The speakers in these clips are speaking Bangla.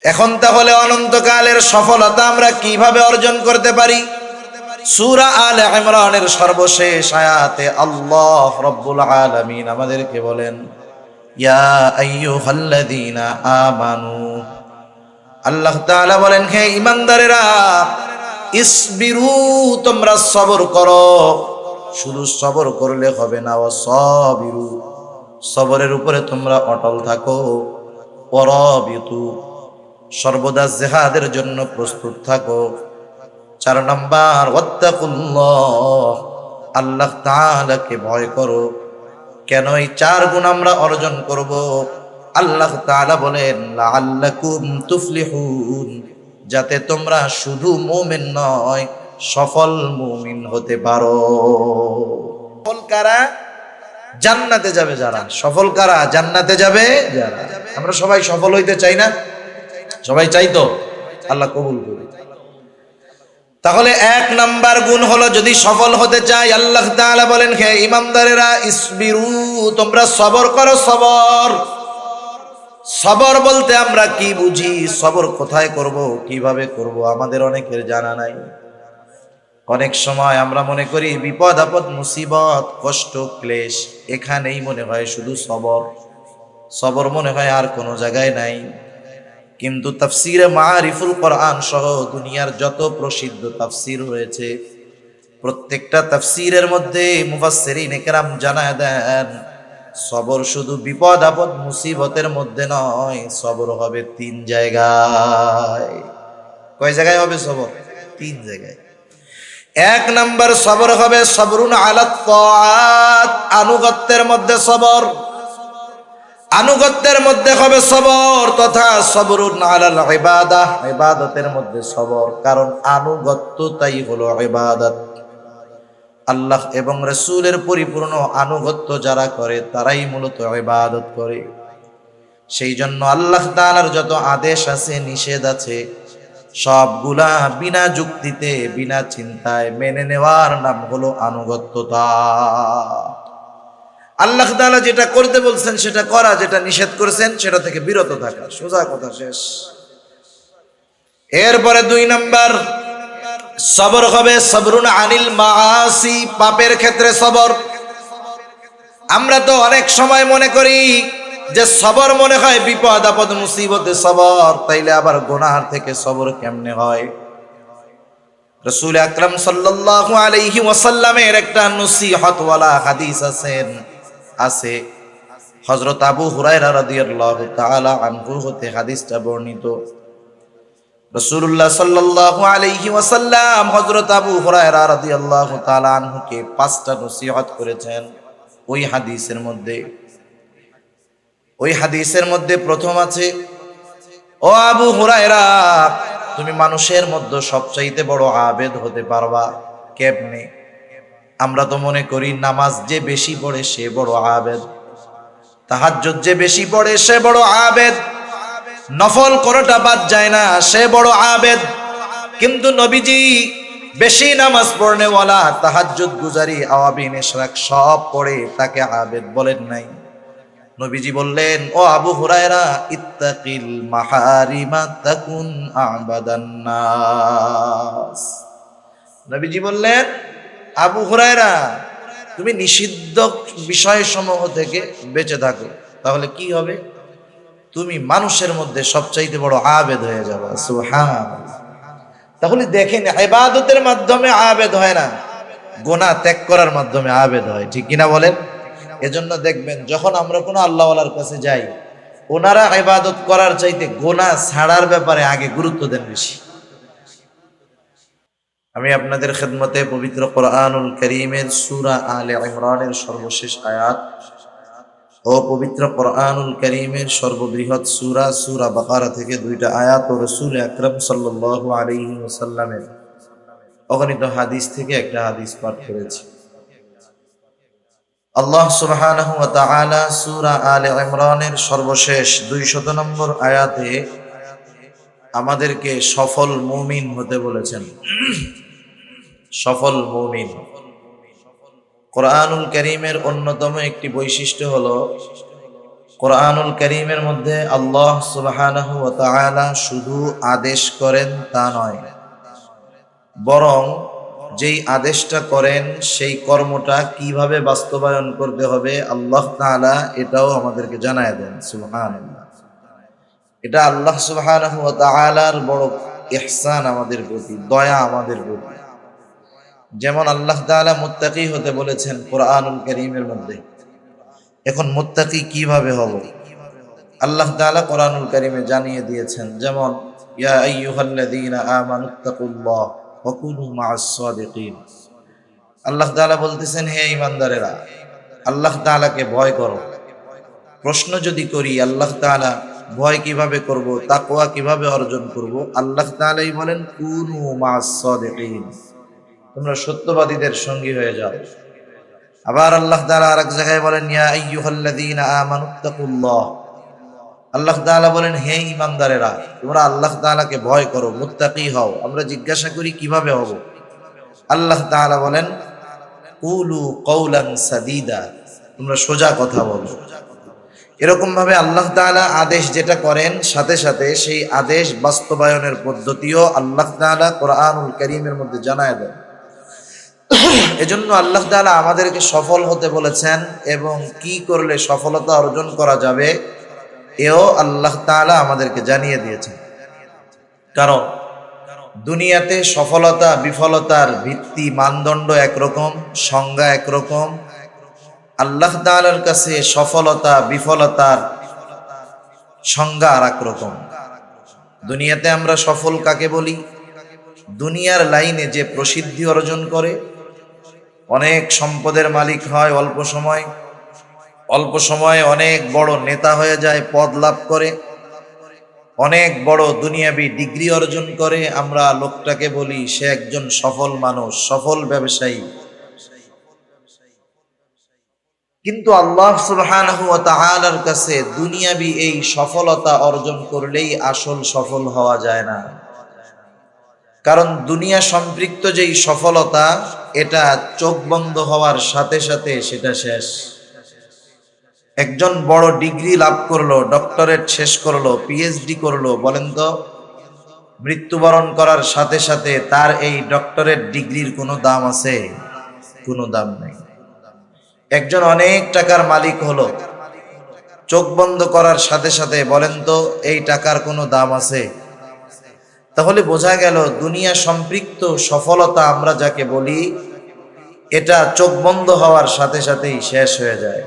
এখন তাহলে অনন্তকালের সফলতা আমরা কিভাবে অর্জন করতে পারি? সূরা আলে ইমরানের সর্বশেষ আয়াতে আল্লাহ রাব্বুল আলামিন আমাদেরকে বলেন, ইয়া আইয়ুহাল্লাযীনা আমানু, আল্লাহ তাআলা বলেন, হে ঈমানদারেরা, ইসবিরু, তোমরা সবর করো। শুধু সবর করলে হবে না, ওয়াসাবিরু, সবরের উপরে তোমরা অটল থাকো। ওয়ারাবিতু, সর্বদা জিহাদের জন্য প্রস্তুত থাকো। 4 নাম্বার, ওয়াত্তাকুল্লাহ, আল্লাহ তাআলাকে ভয় করো। কেন এই 4 গুণ আমরা অর্জন করব? আল্লাহ তাআলা বলেন, লাআল্লাকুম তুফলিহুন, যাতে তোমরা শুধু মুমিন নয়, সফল মুমিন হতে পারো। সফল কারা? জান্নাতে যাবে যারা। সফল কারা? জান্নাতে যাবে যারা। আমরা সবাই সফল হইতে চাই না? সবাই চাই তো? আল্লাহ কবুল করুন। তাহলে 1 নাম্বার গুণ হলো, যদি সফল হতে চাই, আল্লাহ তাআলা বলেন, হে ঈমানদারেরা, ইসবিরু, তোমরা সবর করো। সবর, সবর বলতে আমরা কি বুঝি? সবর কোথায় করব, কিভাবে করব, আমাদের অনেকের জানা নাই। অনেক সময় আমরা মনে করি বিপদ আপদ, মুসিবত, কষ্ট, ক্লেশ, এখানেই মনে হয় শুধু সবর। সবর মনে হয় আর কোনো জায়গায় নাই। কিন্তু তাফসিরে মারিফুল কোরআন সহ দুনিয়ার যত প্রসিদ্ধ তাফসির রয়েছে, প্রত্যেকটা তাফসিরের মধ্যে মুফাসসিরিন একরাম জানায় দেন, সবর শুধু বিপদ আপদ মুসিবতের মধ্যে নয়, সবর হবে 3 জায়গায়। কয় জায়গায় হবে সবর? 3 জায়গায়। 1 নাম্বার সবর হবে সবরুন আলাত তাআত, আনুগত্যের মধ্যে সবর। আনুগত্যের মধ্যে হবে সবর, তথা সবরুন আলাল ইবাদাহ, ইবাদতের মধ্যে সবর। কারণ আনুগত্যটাই হলো ইবাদত। আল্লাহ এবং রাসূলের পরিপূর্ণ আনুগত্য যারা করে তারাই মূলত ইবাদত করে। সেই জন্য আল্লাহ তাআলার যত আদেশ আছে, নিষেধ আছে, সবগুলা বিনা যুক্তিতে, বিনা চিন্তায় মেনে নেওয়ার নাম হলো আনুগত্যতা। আল্লাহ তাআলা যেটা করতে বলছেন সেটা করা, যেটা নিষেধ করেছেন সেটা থেকে বিরত থাকা, সোজা কথা, শেষ। এরপরে 2 নাম্বার সবর হবে সবরুন আনিল মাআসি, পাপের ক্ষেত্রে সবর। আমরা তো অনেক সময় মনে করি যে সবর মনে হয় বিপদ আপদ মুসিবতে সবর, তাইলে আবার গুনাহ থেকে সবর কেমনে হয়? রাসূল আকরাম সাল্লাল্লাহু আলাইহি ওয়াসাল্লামের একটা নসিহতওয়ালা হাদিস আছে। হযরত আবু হুরায়রা রাদিয়াল্লাহু তাআলা আনহু হতে হাদিসটা বর্ণিত। রাসূলুল্লাহ সাল্লাল্লাহু আলাইহি ওয়াসাল্লাম হযরত আবু হুরায়রা রাদিয়াল্লাহু তাআলা আনহুকে 5টা নসিহত করেছেন। ওই হাদিসের মধ্যে প্রথম আছে, ও আবু হুরায়রা, তুমি মানুষের মধ্যে সবচাইতে বড় আবেদ হতে পারবা কেমনে? আমরা তো মনে করি নামাজ যে বেশি পড়ে সে বড় আবেদ, তাহাজ্জুদ যে বেশি পড়ে সে বড় আবেদ, নফল কোনটা বাদ যায় না সে বড় আবেদ। কিন্তু নবীজি বেশি নামাজ পড়নেওয়ালা, তাহাজ্জুদ গুজারি, আওয়াবিন ইশরাক সব পড়ে, তাকে আবেদ বলেন নাই। নবীজি বললেন, ও আবু হুরায়রা, ইত্তাকিল মাহারিমা তাকুন আবাদান নাস। নবীজি বললেন, আবু হুরায়রা, তুমি নিষিদ্ধ বিষয়সমূহ থেকে বেঁচে থাকো, তাহলে কি হবে? তুমি মানুষের মধ্যে সবচাইতে বড় আবেদ হয়ে যাবে। সুবহানাল্লাহ। তাহলে দেখেন, ইবাদতের মাধ্যমে আবেদ হয় না, গুনাহ ত্যাগ করার মাধ্যমে আবেদ হয়, ঠিক কিনা বলেন? এজন্য দেখবেন যখন আমরা কোনো আল্লাহওয়ালার কাছে যাই, ওনারা ইবাদত করার চাইতে গুনাহ ছাড়ার ব্যাপারে আগে গুরুত্ব দেন বেশি। আমি আপনাদের খেদমতে পবিত্র কোরআনুল কারীমের সূরা আলে ইমরানের সর্বশেষ আয়াত ও পবিত্র কোরআনুল কারীমের সর্ববৃহৎ সূরা বাকারা থেকে 2টা আয়াত ও রাসূল আকরাম সাল্লাল্লাহু আলাইহি ওয়াসাল্লামের অগণিত হাদিস থেকে একটা হাদিস পাঠ করেছি। আল্লাহ সুবহানাহু ওয়া তাআলা সূরা আলে ইমরানের সর্বশেষ 200 নম্বর আয়াতে আমাদেরকে সফল মুমিন হতে বলেছেন। সফল মুমিন। কোরআনুল কারীমের অন্যতম একটি বৈশিষ্ট্য হলো কোরআনুল কারীমের মধ্যে আল্লাহ সুবহানাহু ওয়া তাআলা শুধু আদেশ করেন তা নয়, বরং যেই আদেশটা করেন সেই কর্মটা কিভাবে বাস্তবায়ন করতে হবে আল্লাহ তাআলা এটাও আমাদেরকে জানায় দেন। সুবহানাল্লাহ। এটা আল্লাহ সুবহানাহু ওয়া তাআলার বড় ইহসান আমাদের প্রতি, দয়া আমাদের প্রতি। যেমন আল্লাহ তাআলা মুত্তাকি হতে বলেছেন কোরআনুল কারীমের মধ্যে। এখন মুত্তাকি কিভাবে হব আল্লাহ তাআলা কোরআনুল কারীমে জানিয়ে দিয়েছেন। যেমন ইয়া আইয়ুহাল্লাযীনা আমানুত্তাকুল্লাহ ওয়া কুনু মা'আস সাদিকিন। আল্লাহ তাআলা বলতেছেন, হে ঈমানদারেরা, আল্লাহ তাআলাকে ভয় করো। প্রশ্ন যদি করি আল্লাহ তাআলা ভয় কিভাবে করব, তাকওয়া কিভাবে অর্জন করব, আল্লাহ তাআলাই বলেন কুনু মা'আস সাদিকিন, তোমরা সত্যবাদীদের সঙ্গী হয়ে যাও। আবার আল্লাহ তাআলা আরেক জায়গায় বলেন ইয়া আইয়ুহাল্লাযীনা আমানুত্তাকুল্লাহ। আল্লাহ তাআলা বলেন, হে ঈমানদারেরা, তোমরা আল্লাহ তাআলাকে ভয় করো, মুত্তাকি হও। আমরা জিজ্ঞাসা করি কিভাবে হব, আল্লাহ তাআলা বলেন কুলু কওলান সাদীদা, তোমরা সোজা কথা বলো। এরকম ভাবে আল্লাহ তাআলা আদেশ যেটা করেন সাথে সাথে সেই আদেশ বাস্তবায়নের পদ্ধতিও আল্লাহ তাআলা কোরআনুল কারীমের মধ্যে জানায় দেন। এজন্য আল্লাহ তাআলা আমাদেরকে সফল হতে বলেছেন এবং কি করলে সফলতা অর্জন করা যাবে এও আল্লাহ তাআলা আমাদেরকে জানিয়ে দিয়েছেন। কারণ দুনিয়াতে সফলতা বিফলতার ভিত্তি মানদণ্ড একরকম, সংজ্ঞা একরকম। আল্লাহ তাআলার কাছে সফলতা বিফলতার সংজ্ঞা আর এক রকম। দুনিয়াতে আমরা সফল কাকে বলি? দুনিয়ার লাইনে যে প্রসিদ্ধি অর্জন করে, অনেক সম্পদের মালিক হয় অল্প সময়ে অনেক বড় নেতা হয়ে যায়, পদ লাভ করে, অনেক বড় দুনিয়াবি ডিগ্রি অর্জন করে, আমরা লোকটাকে বলি সে একজন সফল মানুষ, সফল ব্যবসায়ী। কিন্তু আল্লাহ সুবহানাহু ওয়া তাআলার কাছে দুনিয়াবি এই সফলতা অর্জন করলেই আসল সফল হওয়া যায় না। কারণ দুনিয়া সম্পৃক্ত যেই সফলতা, এটা চোখ বন্ধ হওয়ার সাথে সাথে সেটা শেষ। একজন বড় ডিগ্রি লাভ করলো, ডক্টরেট শেষ করলো, পিএইচডি করলো, বলেন তো মৃত্যুবরণ করার সাথে সাথে তার এই ডক্টরেট ডিগ্রির কোনো দাম আছে? কোনো দাম নেই। একজন অনেক টাকার মালিক হলো, চোখ বন্ধ করার সাথে সাথে বলেন তো এই টাকার কোনো দাম আছে? তাহলে বোঝা গেল দুনিয়া সম্পৃক্ত সফলতা আমরা যাকে বলি, এটা চোখ বন্ধ হওয়ার সাথে সাথেই শেষ হয়ে যায়।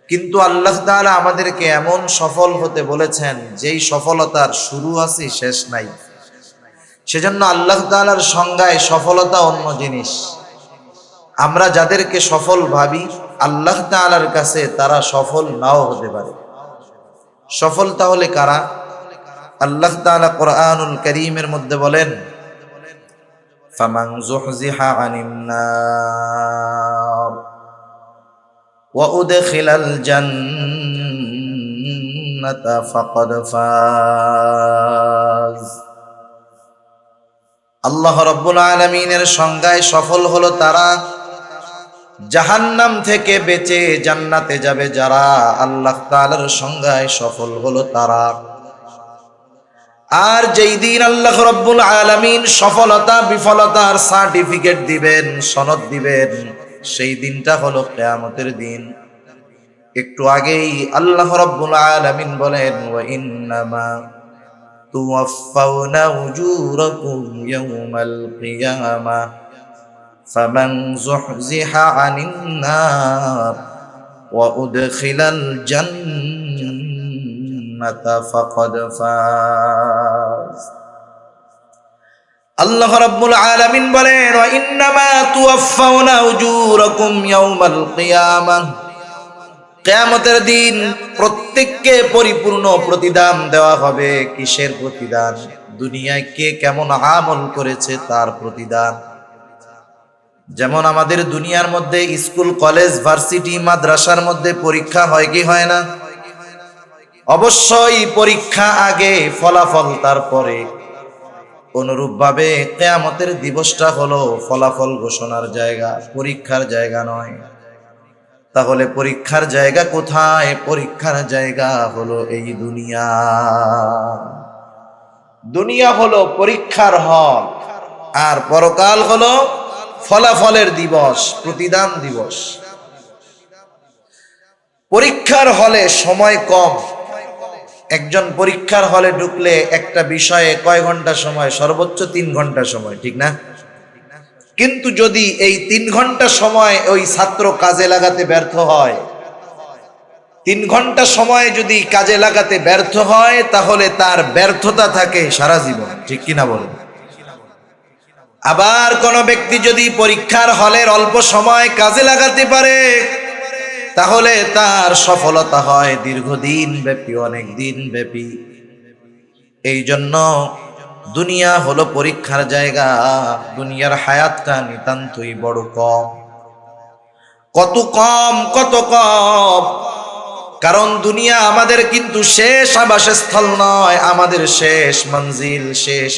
কিন্তু আল্লাহ তাআলা আমাদেরকে এমন সফল হতে বলেছেন যেই সফলতার শুরু আছে শেষ নাই। সেজন্য আল্লাহ তাআলার সংজ্ঞায় সফলতা অন্য জিনিস। আমরা যাদেরকে সফল ভাবি, আল্লাহ তাআলার কাছে তারা সফল নাও হতে পারে। সফল তাহলে কারা? আল্লাহ তাআলা কোরআনুল কারীমের মধ্যে বলেন ফামান যুহজিহা আনিন নার ওয়া উদখিলাল জান্নাতা ফাকাদ ফাজ। আল্লাহ রাব্বুল আলামিনের সংজ্ঞায় সফল হলো তারা, জাহান্নাম থেকে বেঁচে জান্নাতে যাবে যারা। আল্লাহ তাআলার সংজ্ঞায় সফল হলো তারা। আর যেই দিন আল্লাহ রাব্বুল আলামিন সফলতা বিফলতার সার্টিফিকেট দিবেন, সনদ দিবেন, সেই দিনটা হলো কিয়ামতের দিন। একটু আগেই আল্লাহ রাব্বুল আলামিন বলেন ওয়া ইন্নামা তুওয়াফাউনা উজুরাকুম ইয়াওমাল কিয়ামা ফামান যুহজিহা আনিন নার ওয়া উদখিলাল জান্নাতা ফাকাদ ফাজ। আল্লাহ রাব্বুল আলামিন বলেন ওয়া ইন্নামা তুওয়াফাউনা উজুরাকুম ইয়াওমাল কিয়ামা, কিয়ামতের দিন প্রত্যেককে পরিপূর্ণ প্রতিদান দেওয়া হবে। কিসের প্রতিদান? দুনিয়ায় কে কেমন আমল করেছে তার প্রতিদান। যেমন আমাদের দুনিয়ার মধ্যে স্কুল কলেজ ভার্সিটি মাদ্রাসার মধ্যে পরীক্ষা হয় কি হয় না? অবশ্যই পরীক্ষা আগে, ফলাফল তারপরে। অনুরূপভাবে কিয়ামতের দিবসটা হলো ফলাফল ঘোষণার জায়গা, পরীক্ষার জায়গা নয়। তাহলে পরীক্ষার জায়গা কোথায়? পরীক্ষার জায়গা হলো এই দুনিয়া। দুনিয়া হলো পরীক্ষার হল, আর পরকাল হলো ফলাফলের দিবস, প্রতিদান দিবস। পরীক্ষার হলে সময় কম। একজন পরীক্ষার হলে ঢুকলে একটা বিষয়ে কয় ঘন্টা সময়? সর্বোচ্চ 3 ঘন্টা সময়, ঠিক না? কিন্তু যদি এই 3 ঘন্টা সময় ওই ছাত্র কাজে লাগাতে ব্যর্থ হয়, 3 ঘন্টা সময় যদি কাজে লাগাতে ব্যর্থ হয়, তাহলে তার ব্যর্থতা থাকে সারা জীবন, ঠিক কিনা বলুন? আবার কোন ব্যক্তি যদি পরীক্ষার হলের অল্প সময় কাজে লাগাতে পারে, তাহলে তার সফলতা হয় দীর্ঘদিন ব্যাপী, অনেক দিন ব্যাপী। এই জন্য দুনিয়া হলো পরীক্ষার জায়গা। দুনিয়ার হায়াতটা নিতান্তই বড় কম। কত কম, কত কম! কারণ দুনিয়া আমাদের কিন্তু শেষ আবাসস্থল নয়, আমাদের শেষ মঞ্জিল, শেষ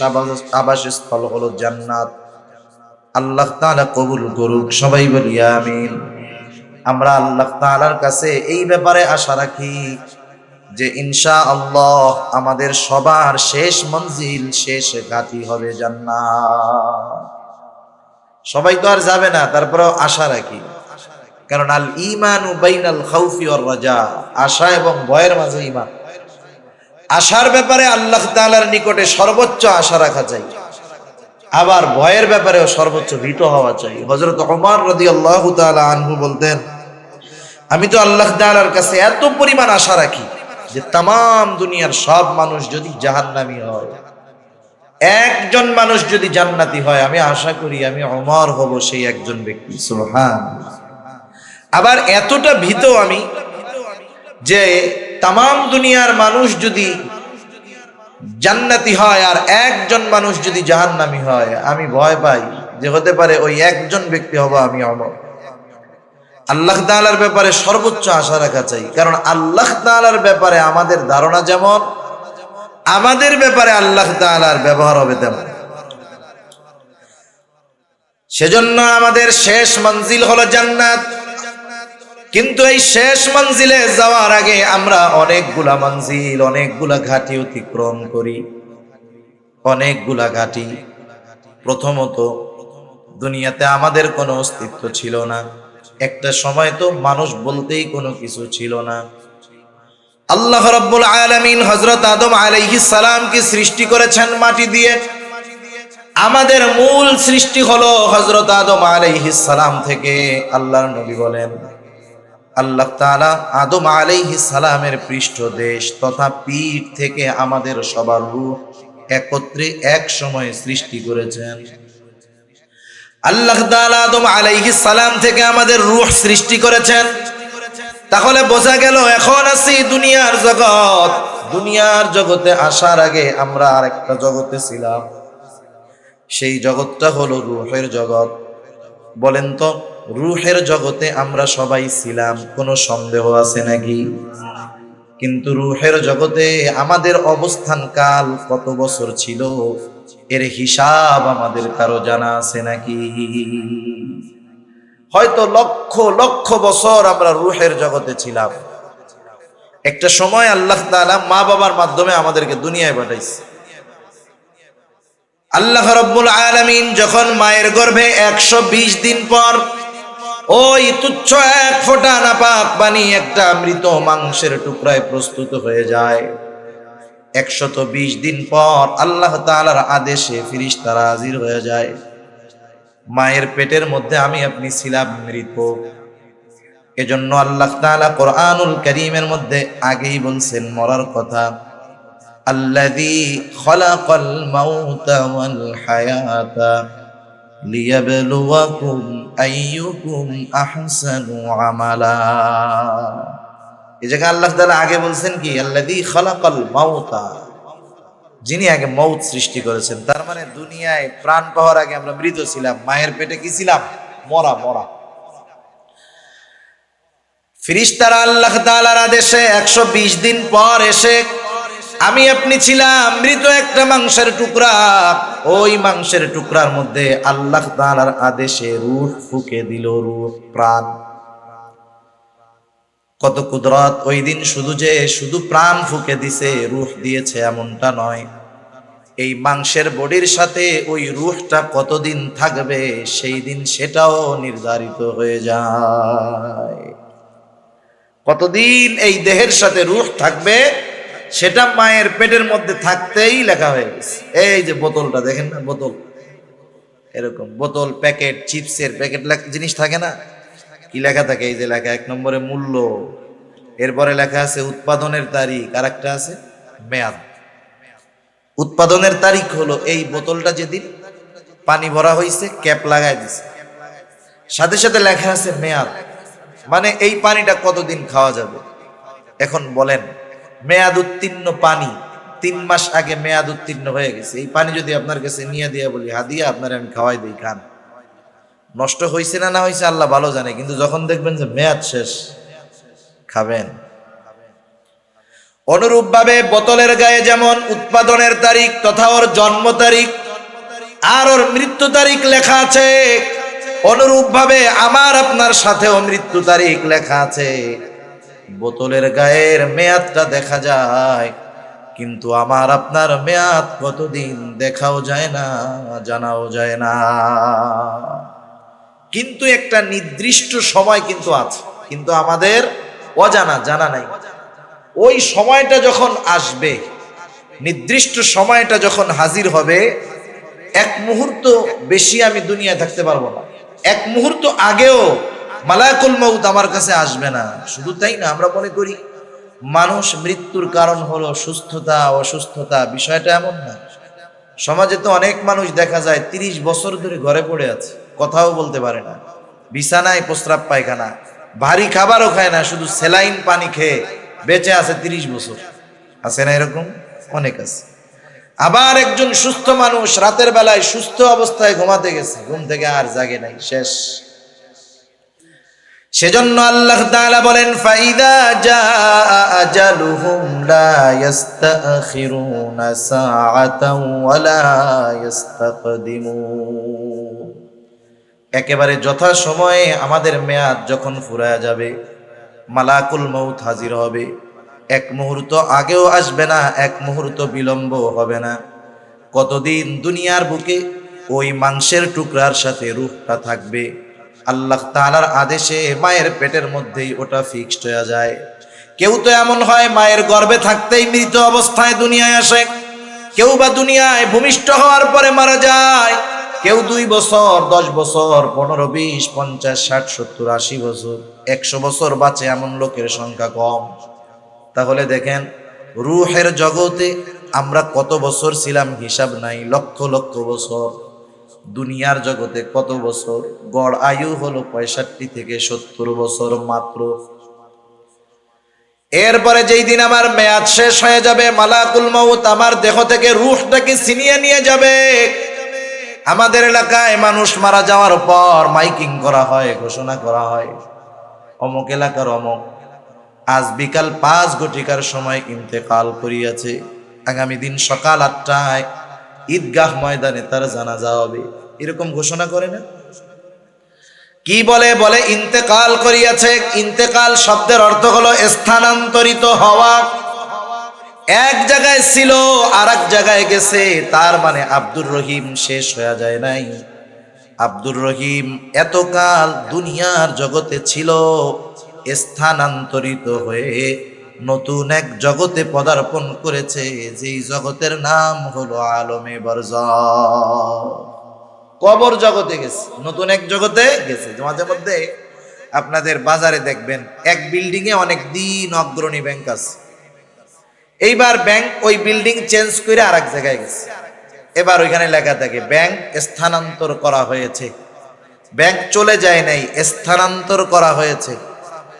আবাসস্থল হলো জান্নাত। আল্লাহ তাআলা কবুল করুক, সবাই বলি আমিন। আমরা আল্লাহ তাআলার কাছে এই ব্যাপারে আশা রাখি যে ইনশাআল্লাহ আমাদের সবার শেষ মঞ্জিল, শেষ ঘাঁটি হবে জান্নাত। সবাই তো আর যাবে না, তারপরেও আশা রাখি। কারণ আল ঈমানু বাইনাল খাউফি ওয়ার রাজা, আশা এবং ভয়ের মাঝে ঈমান। আশার ব্যাপারে আল্লাহ তাআলার নিকটে সর্বোচ্চ আশা রাখা চাই, আবার ভয়ের ব্যাপারেও সর্বোচ্চ ভীত হওয়া চাই। হযরত ওমর রাদিয়াল্লাহু তাআলা আনহু বলতেন, আমি তো আল্লাহ তাআলার কাছে এত পরিমাণ আশা রাখি যে তামাম দুনিয়ার সব মানুষ যদি জাহান্নামী হয়, একজন মানুষ যদি জান্নাতি হয়, আমি আশা করি আমি ওমর হব সেই একজন ব্যক্তি। সুবহানাল্লাহ। আবার এতটা ভীত আমি যে তামাম দুনিয়ার মানুষ যদি জান্নাতি হয় আর একজন মানুষ যদি জাহান্নামী হয়, আমি ভয় পাই যে হতে পারে ওই একজন ব্যক্তি হব আমি ওমর। আল্লাহ তাআলার ব্যাপারে সর্বোচ্চ আশা রাখা চাই, কারণ আল্লাহ তাআলার ব্যাপারে আমাদের ধারণা যেমন, আমাদের ব্যাপারে আল্লাহ তাআলার ব্যবহার হবে তেমন। সেজন্য আমাদের শেষ মঞ্জিল হলো জান্নাত। কিন্তু এই শেষ মঞ্জিলে যাওয়ার আগে আমরা অনেকগুলা মঞ্জিল, অনেকগুলা ঘাটি অতিক্রম করি, অনেকগুলা ঘাটি। প্রথমত, দুনিয়াতে আমাদের কোনো অস্তিত্ব ছিল না। একটা সময় তো মানুষ বলতেই কোনো কিছু ছিল না। আল্লাহ রাব্বুল আলামিন হযরত আদম আলাইহিস সালামকে সৃষ্টি করেছেন মাটি দিয়ে। আমাদের মূল সৃষ্টি হলো হযরত আদম আলাইহিস সালাম থেকে। আল্লাহর নবী বলেন, আল্লাহ তাআলা আদম আলাইহিস সালামের পৃষ্ঠদেশ তথা পিঠ থেকে আমাদের সবার রূহ একত্রে এক সময় সৃষ্টি করেছেন। আল্লাহ তাআলা আদম আলাইহিস সালাম থেকে আমাদের রূহ সৃষ্টি করেছেন। তাহলে বোঝা গেল এখন আছি দুনিয়ার জগৎ। দুনিয়ার জগতে আসার আগে আমরা আরেকটা জগতে ছিলাম, সেই জগৎটা হলো রূহের জগৎ। বলেন তো, রূহের জগতে আমরা সবাই ছিলাম, কোনো সন্দেহ আছে নাকি? কিন্তু রূহের জগতে আমাদের অবস্থান কাল কত বছর ছিল, এর হিসাব আমাদের কারো জানা আছে নাকি? হয়তো লক্ষ লক্ষ বছর আমরা রূহের জগতে ছিলাম। একটা সময় আল্লাহ তাআলা মা বাবার মাধ্যমে আমাদেরকে দুনিয়ায় পাঠাইছে। আল্লাহ রাব্বুল আলামিন যখন মায়ের গর্ভে 120 দিন পর ওই তুচ্ছ এক ফোঁটা নাপাক পানি একটা মৃত মাংসের টুকরায় প্রস্তুত হয়ে যায়, 120 দিন পর আল্লাহ তাআলার আদেশে ফেরেশতারা হাজির হয়ে যায়। মায়ের পেটের মধ্যে আমি আপনি ছিলাম মৃত। এজন্য আল্লাহ তাআলা কোরআনুল কারীমের মধ্যে আগেই বলছেন মরার কথা, আল্লাযী খালাকাল মাউতা ওয়াল হায়াতা লিয়াবলুয়াকুম আইয়ুকুম আহসানু আমালা। এই জায়গায় আল্লাহ তাআলা আগে বলছেন কি, আল্লাযী খালাকাল মাউতা, যিনি আগে মৌত সৃষ্টি করেছেন। তার মানে দুনিয়ায় প্রাণ পাওয়ার আগে আমরা মৃত ছিলাম, মায়ের পেটে কি ছিলাম? মরা। ফেরেশতারা আল্লাহ তাআলার আদেশে 120 দিন পর এসে আমি আপনি ছিলাম মৃত একটা মাংসের টুকরা। ওই মাংসের টুকরার মধ্যে আল্লাহ তাআলার আদেশে রূহ ফুঁকে দিল, রূহ প্রাণ। কত কুদরত। ওই দিন শুধু যে শুধু প্রাণ ফুঁকে দিছে, রূহ দিয়েছে এমনটা নয়, এই মাংসের বডির সাথে ওই রূহটা কতদিন থাকবে সেই দিন সেটাও নির্ধারিত হয়ে যায়। কতদিন এই দেহের সাথে রূহ থাকবে সেটা মায়ের পেটের মধ্যে থাকতেই লেখা হয়ে গেছে। এই যে বোতলটা দেখেন না, বোতল, এরকম বোতল, প্যাকেট, চিপসের প্যাকেট জিনিস থাকে না, কি লেখা থাকে? এই যে লেখা, 1 নম্বরে মূল্য, এরপরে লেখা আছে উৎপাদনের তারিখ, আর একটা আছে মেয়াদ। উৎপাদনের তারিখ হলো এই বোতলটা যেদিন পানি ভরা হয়েছে, ক্যাপ লাগাই দিছে, সাথে সাথে লেখা আছে মেয়াদ, মানে এই পানিটা কতদিন খাওয়া যাবে। এখন বলেন, মেয়াদ উত্তীর্ণ পানি 3 মাস আগে মেয়াদ উত্তীর্ণ হয়ে গেছে, এই পানি যদি আপনার কাছে নিয়ে দিয়ে বলি হাদিয়া আপনার আমি খাওয়াই দিই, খান, নষ্ট হয়েছে না না হয়েছে আল্লাহ ভালো জানে, কিন্তু যখন দেখবেন যে মেয়াদ শেষ, খাবেন। অনুরূপ ভাবে বোতলের গায়ে যেমন উৎপাদনের তারিখ তথা ওর জন্ম তারিখ আর ওর মৃত্যু তারিখ লেখা আছে, অনুরূপ ভাবে আমার আপনার সাথেও মৃত্যু তারিখ লেখা আছে। বোতলের গায়ের মেয়াদটা দেখা যায়, কিন্তু আমার আপনার মেয়াদ কতদিন দেখাও যায় না, জানাও যায় না। কিন্তু একটা নির্দিষ্ট সময় কিন্তু আছে, কিন্তু আমাদের অজানা, জানা নাই। ওই সময়টা যখন আসবে, নির্দিষ্ট সময়টা যখন হাজির হবে, 1 মুহূর্ত বেশি আমি দুনিয়ায় থাকতে পারবো না, 1 মুহূর্ত আগেও মালাকুল মউত আমার কাছে আসবে না। শুধু তাই না, আমরা মনে করি মানুষ মৃত্যুর কারণ হলো সুস্থতা অসুস্থতা, বিষয়টা এমন না। সমাজে তো অনেক মানুষ দেখা যায় 30 বছর ধরে ঘরে পড়ে আছে, কথাও বলতে পারে না, বিছানায় প্রস্রাব পায়খানা, ভারী খাবারও খায় না, শুধু স্যালাইন পানি খেয়ে বেঁচে আছে 30 বছর। আছে না এরকম? অনেক আছে। আবার একজন সুস্থ মানুষ রাতের বেলায় সুস্থ অবস্থায় ঘুমাতে গেছে, ঘুম থেকে আর জাগে নাই, শেষ। সেজন্য আল্লাহ তাআলা বলেন, ফাইদা জাআ আজালুহুম লা ইস্তাখিরুনা সাআতাও ওয়া লা ইস্তাকদিমুন। একেবারে যথা সময়ে আমাদের মেয়াদ যখন ফুরায় যাবে, মালাকুল মউত হাজির হবে, 1 মুহূর্ত আগেও আসবে না, 1 মুহূর্ত বিলম্ব হবে না। কতদিন দুনিয়ার বুকে ওই মাংসের টুকরার সাথে রূহটা থাকবে, আল্লাহ তাআলার আদেশে মায়ের পেটের মধ্যেই ওটা ফিক্সড হয়ে যায়। কেউ তো এমন হয় মায়ের গর্ভে থাকতেই মৃত অবস্থায় দুনিয়ায় আসে, কেউ বা দুনিয়ায় ভূমিষ্ঠ হওয়ার পরে মারা যায়, কেউ 2 বছর, 10 বছর, 15, 20, 50, 60, 70, 80 বছর, 100 বছর বাঁচে, এমন লোকের সংখ্যা কম। তাহলে দেখেন, রূহের জগতে আমরা কত বছর ছিলাম হিসাব নাই, লক্ষ লক্ষ বছর। দুনিয়ার জগতে কত বছর? গড় আয়ু হলো 65 থেকে 70 বছর মাত্র। এরপরে যেই দিন আমার মেয়াদ শেষ হয়ে যাবে, মালাকুল মউত আমার দেহ থেকে রূহটাকে ছিনিয়ে নিয়ে যাবে। আমাদের এলাকায় মানুষ মারা যাওয়ার পর মাইকিং করা হয়, ঘোষণা করা হয়, অমুক এলাকার অমুক আজ বিকাল 5 ঘটিকার সময় ইন্তেকাল করিয়াছে, আগামী দিন সকাল 8টায় ঈদগাহ ময়দানে তার জানাজা হবে। এরকম ঘোষণা করে না? কি বলে? বলে ইন্তেকাল করিয়াছে। ইন্তেকাল শব্দের অর্থ হলো স্থানান্তরিত হওয়া। এক জায়গায় ছিল আর এক জায়গায় গেছে, তার মানে আব্দুর রহিম শেষ হয়ে যায় নাই। আব্দুর রহিম এতকাল দুনিয়ার জগতে ছিল, স্থানান্তরিত হয়ে নতুন এক জগতে পদার্পণ করেছে, যেই জগতের নাম হলো আলমে বারজাখ। কবর জগতে গেছে, নতুন এক জগতে গেছে। মাঝে মধ্যে আপনাদের বাজারে দেখবেন এক বিল্ডিং এ অনেক দিন অগ্রণী ব্যাংক আছে, এইবার ব্যাংক ওই বিল্ডিং চেঞ্জ করে আরেক জায়গায় গেছে, এবার ওইখানে লেখা থাকে ব্যাংক স্থানান্তর করা হয়েছে। ব্যাংক চলে যায় নাই, স্থানান্তর করা হয়েছে,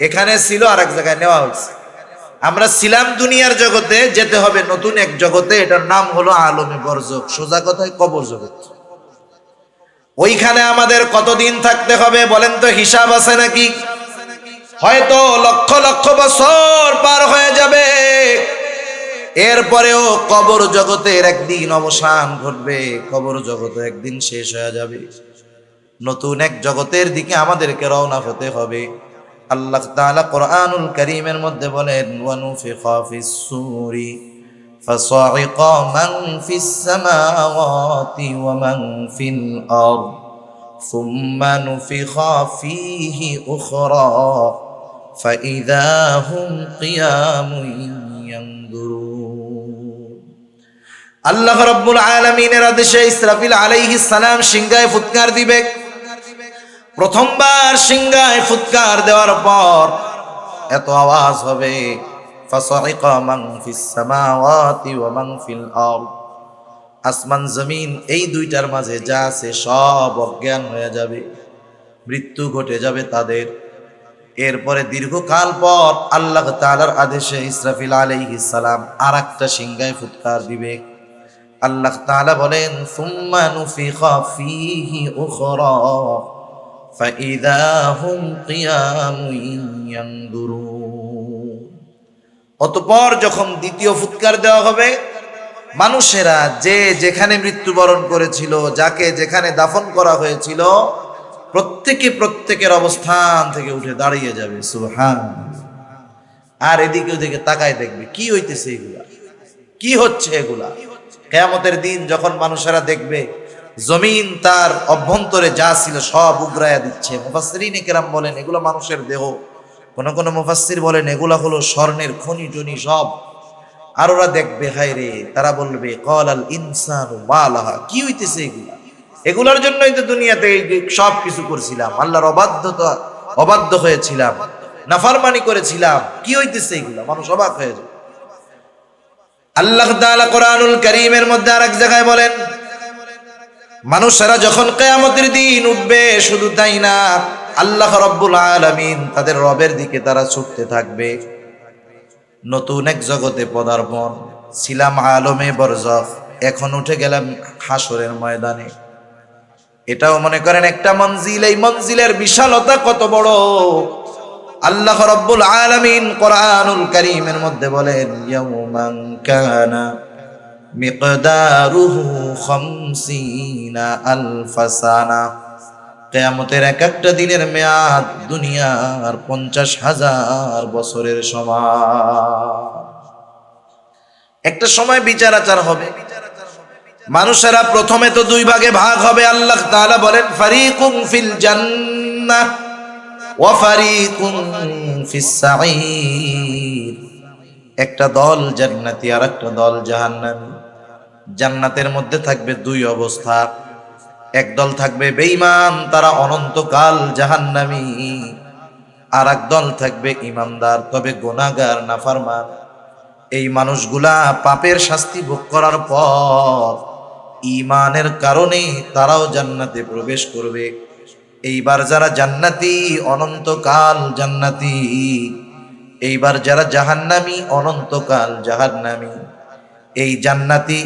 এখানে ছিল আরেক জায়গায় নেওয়া হয়েছে। আমরা ছিলাম দুনিয়ার জগতে, যেতে হবে নতুন এক জগতে, এটার নাম হলো আলমে বারজাখ, সোজা কথায় কবর জগৎ। ওইখানে আমাদের কতদিন থাকতে হবে বলেন তো? হিসাব আছে নাকি? হয়তো লক্ষ লক্ষ বছর পার হয়ে যাবে, এরপরেও কবর জগতের একদিন অবসান ঘটবে, কবর জগৎ একদিন শেষ হয়ে যাবে। নতুন এক জগতের দিকে আমাদেরকে রওনা হতে হবে। আল্লাহ তাআলা কোরআনুল কারীমের মধ্যে বলেন ওয়ানুফিখা ফিস সূরি ফাসাইকা মান ফিস সামাওয়াতি ওয়া মান ফিল আরদ সুম্মা নুফিখা ফীহি উখরা ফাইযা হুম কিয়ামুন ইয়ানদুরুন। আল্লাহ রাব্বুল আলামিনের আদেশে ইসরাফিল আলাইহিস সালাম সিংহায় ফুৎকার দিবে। প্রথমবার সিংহায় ফুৎকার দেওয়ার পর এত আওয়াজ হবে, ফাসাইকা মান ফিস সামাওয়াতি ওয়া মান ফিল আরদ, আসমান জমিন এই দুইটার মাঝে যা আছে সব অজ্ঞান হয়ে যাবে, মৃত্যু ঘটে যাবে তাদের। এরপরে দীর্ঘকাল পর আল্লাহ তাআলার আদেশে ইসরাফিল আলাইহিস সালাম আরেকটা সিংহায় ফুৎকার দিবে। আল্লাহ তাআলা বলেন সুম্মা নুফিখা ফীহি উখরা ফাইযা হুম কিয়ামুন ইয়ানদুরুন। অতঃপর যখন দ্বিতীয় ফুৎকার দেওয়া হবে, মানুষেরা যে যেখানে মৃত্যুবরণ করেছিল, যাকে যেখানে দাফন করা হয়েছিল, প্রত্যেকের অবস্থান থেকে উঠে দাঁড়িয়ে যাবে। সুবহানাল্লাহ। আর এদিকে ওদিকে তাকায় দেখবে কি হইতেছে, এগুলা কি হচ্ছে। এগুলা কিয়ামতের দিন যখন মানুষেরা দেখবে জমিন তার অভ্যন্তরে যা ছিল সব উগরায়া দিচ্ছে। মুফাসসিরিনে কেরাম বলেন এগুলো মানুষের দেহ, কোন মুফাসসির বলেন এগুলা হলো স্বর্ণের খনি টনি সব। আর ওরা দেখবে, হায় রে, তারা বলবে ক্বালাল ইনসানু মা লাহা, কি হইতেছে এগুলা? এগুলার জন্যই তো দুনিয়াতে সব কিছু করছিলাম, আল্লাহর অবাধ্য হয়েছিলাম, নাফরমানি করেছিলাম, কি হইতেছে এগুলা? মানুষ অবাক হয়ে যায়। আল্লাহ তাআলা কোরআনুল কারীমের মধ্যে আরেক জায়গায় বলেন মানুষেরা যখন কিয়ামতের দিন উঠবে, শুধু তাই না, আল্লাহ রাব্বুল আলামিন তাদের রবের দিকে তারা ছুটতে থাকবে। নতুন এক জগতে পদার্পণ, ছিলাম আলমে বরজখ, এখন উঠে গেলাম হাসরের ময়দানে। এটাও মনে করেন একটা মঞ্জিল। এই মঞ্জিলের বিশালতা কত বড়! আল্লাহ রাব্বুল আলামিন কোরআনুল কারীমের মধ্যে বলেন ইয়াউমান কানা মিকদারুহু 50,000 সানা। কিয়ামতের এক একটা দিনের মেয়াদ দুনিয়ার 50,000 বছরের সমান। একটা সময় বিচার আচার হবে, মানুষেরা প্রথমে তো দুই ভাগে ভাগ হবে। আল্লাহ তাআলা বলেন ফারিকুম ফিল জান্নাহ ওয়া ফারিকুম ফিস সাঈর। একটা দল জান্নাতি আর একটা দল জাহান্নামী। জান্নাতের মধ্যে থাকবে দুই অবস্থা, এক দল থাকবে বেঈমান, তারা অনন্তকাল জাহান্নামী। আর এক দল থাকবে ঈমানদার, তবে গুনাহগার, নাফরমান। এই মানুষগুলা পাপের শাস্তি ভোগ করার পর ঈমানের কারণে তারাও জান্নাতে প্রবেশ করবে। এইবার যারা জান্নাতি অনন্তকাল জান্নাতি, এইবার যারা জাহান্নামী অনন্তকাল জাহান্নামী। এই জান্নাতি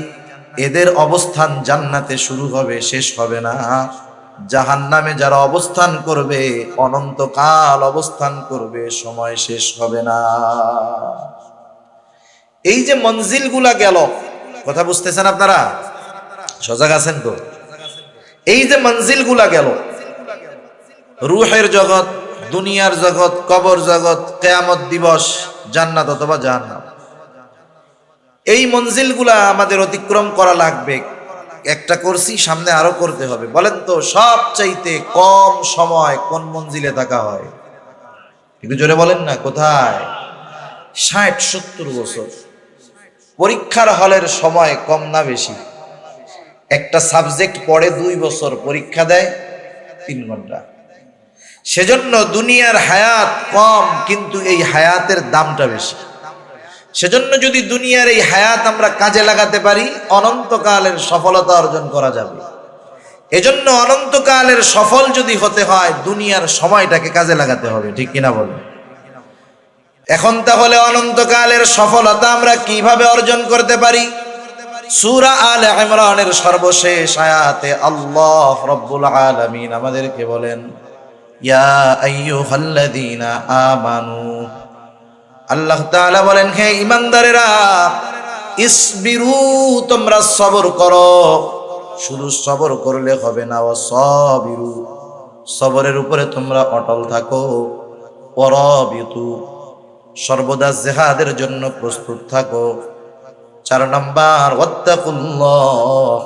এদের অবস্থান জান্নাতে শুরু হবে, শেষ হবে না। জাহান্নামে যারা অবস্থান করবে অনন্তকাল অবস্থান করবে, সময় শেষ হবে না। এই যে মঞ্জিলগুলা গেল, কথা বুঝতেছেন আপনারা? সজাগ আছেন তো? এই যে মঞ্জিলগুলা গেল, রূহের জগৎ, দুনিয়ার জগৎ, কবর জগৎ, কিয়ামত দিবস, জান্নাত অথবা জাহান্নাম, এই মঞ্জিলগুলা আমাদের অতিক্রম করা লাগবে। একটা করছি, সামনে আরো করতে হবে। বলেন তো সবচাইতে কম সময় কোন মঞ্জিলে থাকা হয়? একটু জোরে বলেন না, কোথায়? 60-70 বছর। পরীক্ষার হলের সময় কম না বেশি? একটা সাবজেক্ট পড়ে 2 বছর, পরীক্ষা দেয় 3 ঘন্টা। সেজন্য দুনিয়ার হায়াত কম, কিন্তু এই হায়াতের দামটা বেশি। সেজন্য যদি দুনিয়ার এই হায়াত আমরা কাজে লাগাতে পারি, অনন্তকালের সফলতা অর্জন করা যাবে। এজন্য অনন্তকালের সফল যদি হতে হয়, দুনিয়ার সময়টাকে কাজে লাগাতে হবে। ঠিক কিনা বলেন? এখন তাহলে অনন্তকালের সফলতা আমরা কিভাবে অর্জন করতে পারি? সূরা আলে ইমরানের সর্বশেষ আয়াতে আল্লাহ রাব্বুল আলামিন আমাদেরকে বলেন ইয়া আইয়ুহাল্লাযীনা আমানু। আল্লাহ তাআলা বলেন, হে ঈমানদারেরা, ইসবিরু, তোমরা সবর করো। শুধু সবর করলে হবে না, ওয়াসাবিরু, সবরের উপরে তোমরা অটল থাকো। ওয়ারাবিতু, সর্বদা জিহাদের জন্য প্রস্তুত থাকো। 4 নাম্বার ওয়াত্তাকুল্লাহ,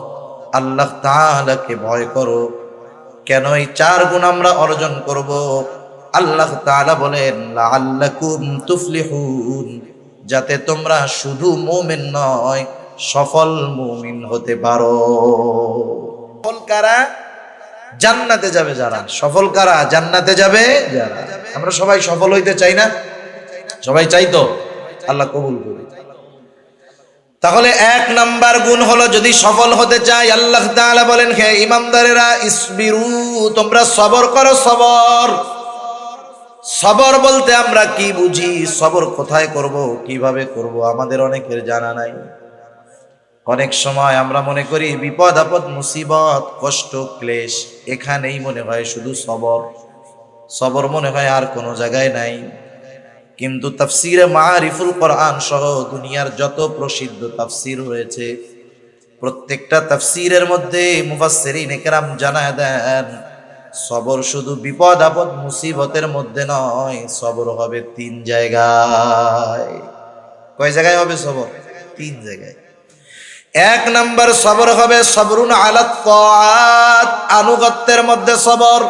আল্লাহ তাআলাকে ভয় করো। কেন এই 4 গুণ আমরা অর্জন করব? আল্লাহ তাআলা বলেন লাআল্লাকুম তুফলিহুন, যাতে তোমরা শুধু মুমিন নয় সফল মুমিন হতে পারো। সফল কারা? জান্নাতে যাবে যারা। সফল কারা? জান্নাতে যাবে যারা। আমরা সবাই সফল হইতে চাই না? সবাই চাই তো? আল্লাহ কবুল করুন। তাহলে 1 নাম্বার গুণ হলো, যদি সফল হতে চাই, আল্লাহ তাআলা বলেন হে ইমানদারেরা ইসবিরু, তোমরা সবর করো। সবর, সবর বলতে আমরা কি বুঝি? সবর কোথায় করব, কিভাবে করব, আমাদের অনেকের জানা নাই। অনেক সময় আমরা মনে করি বিপদ আপদ মুসিবত কষ্ট ক্লেশ এখানেই মনে হয় শুধু সবর। সবর মনে হয় আর কোনো জায়গায় নাই। কিন্তু তাফসিরে মারিফুল কোরআন সহ দুনিয়ার যত প্রসিদ্ধ তাফসির হয়েছে, প্রত্যেকটা তাফসিরের মধ্যে মুফাসসিরিন ইকরাম জানায় দেন সবর শুধু বিপদ আপদ মুসিবতের মধ্যে নয়, সবর হবে 3 জায়গায়। কয় জায়গায় হবে সবর? 3 জায়গায়। 1 নাম্বার সবর হবে সবরুন আলাত তাআত, আনুগত্যের মধ্যে সবর।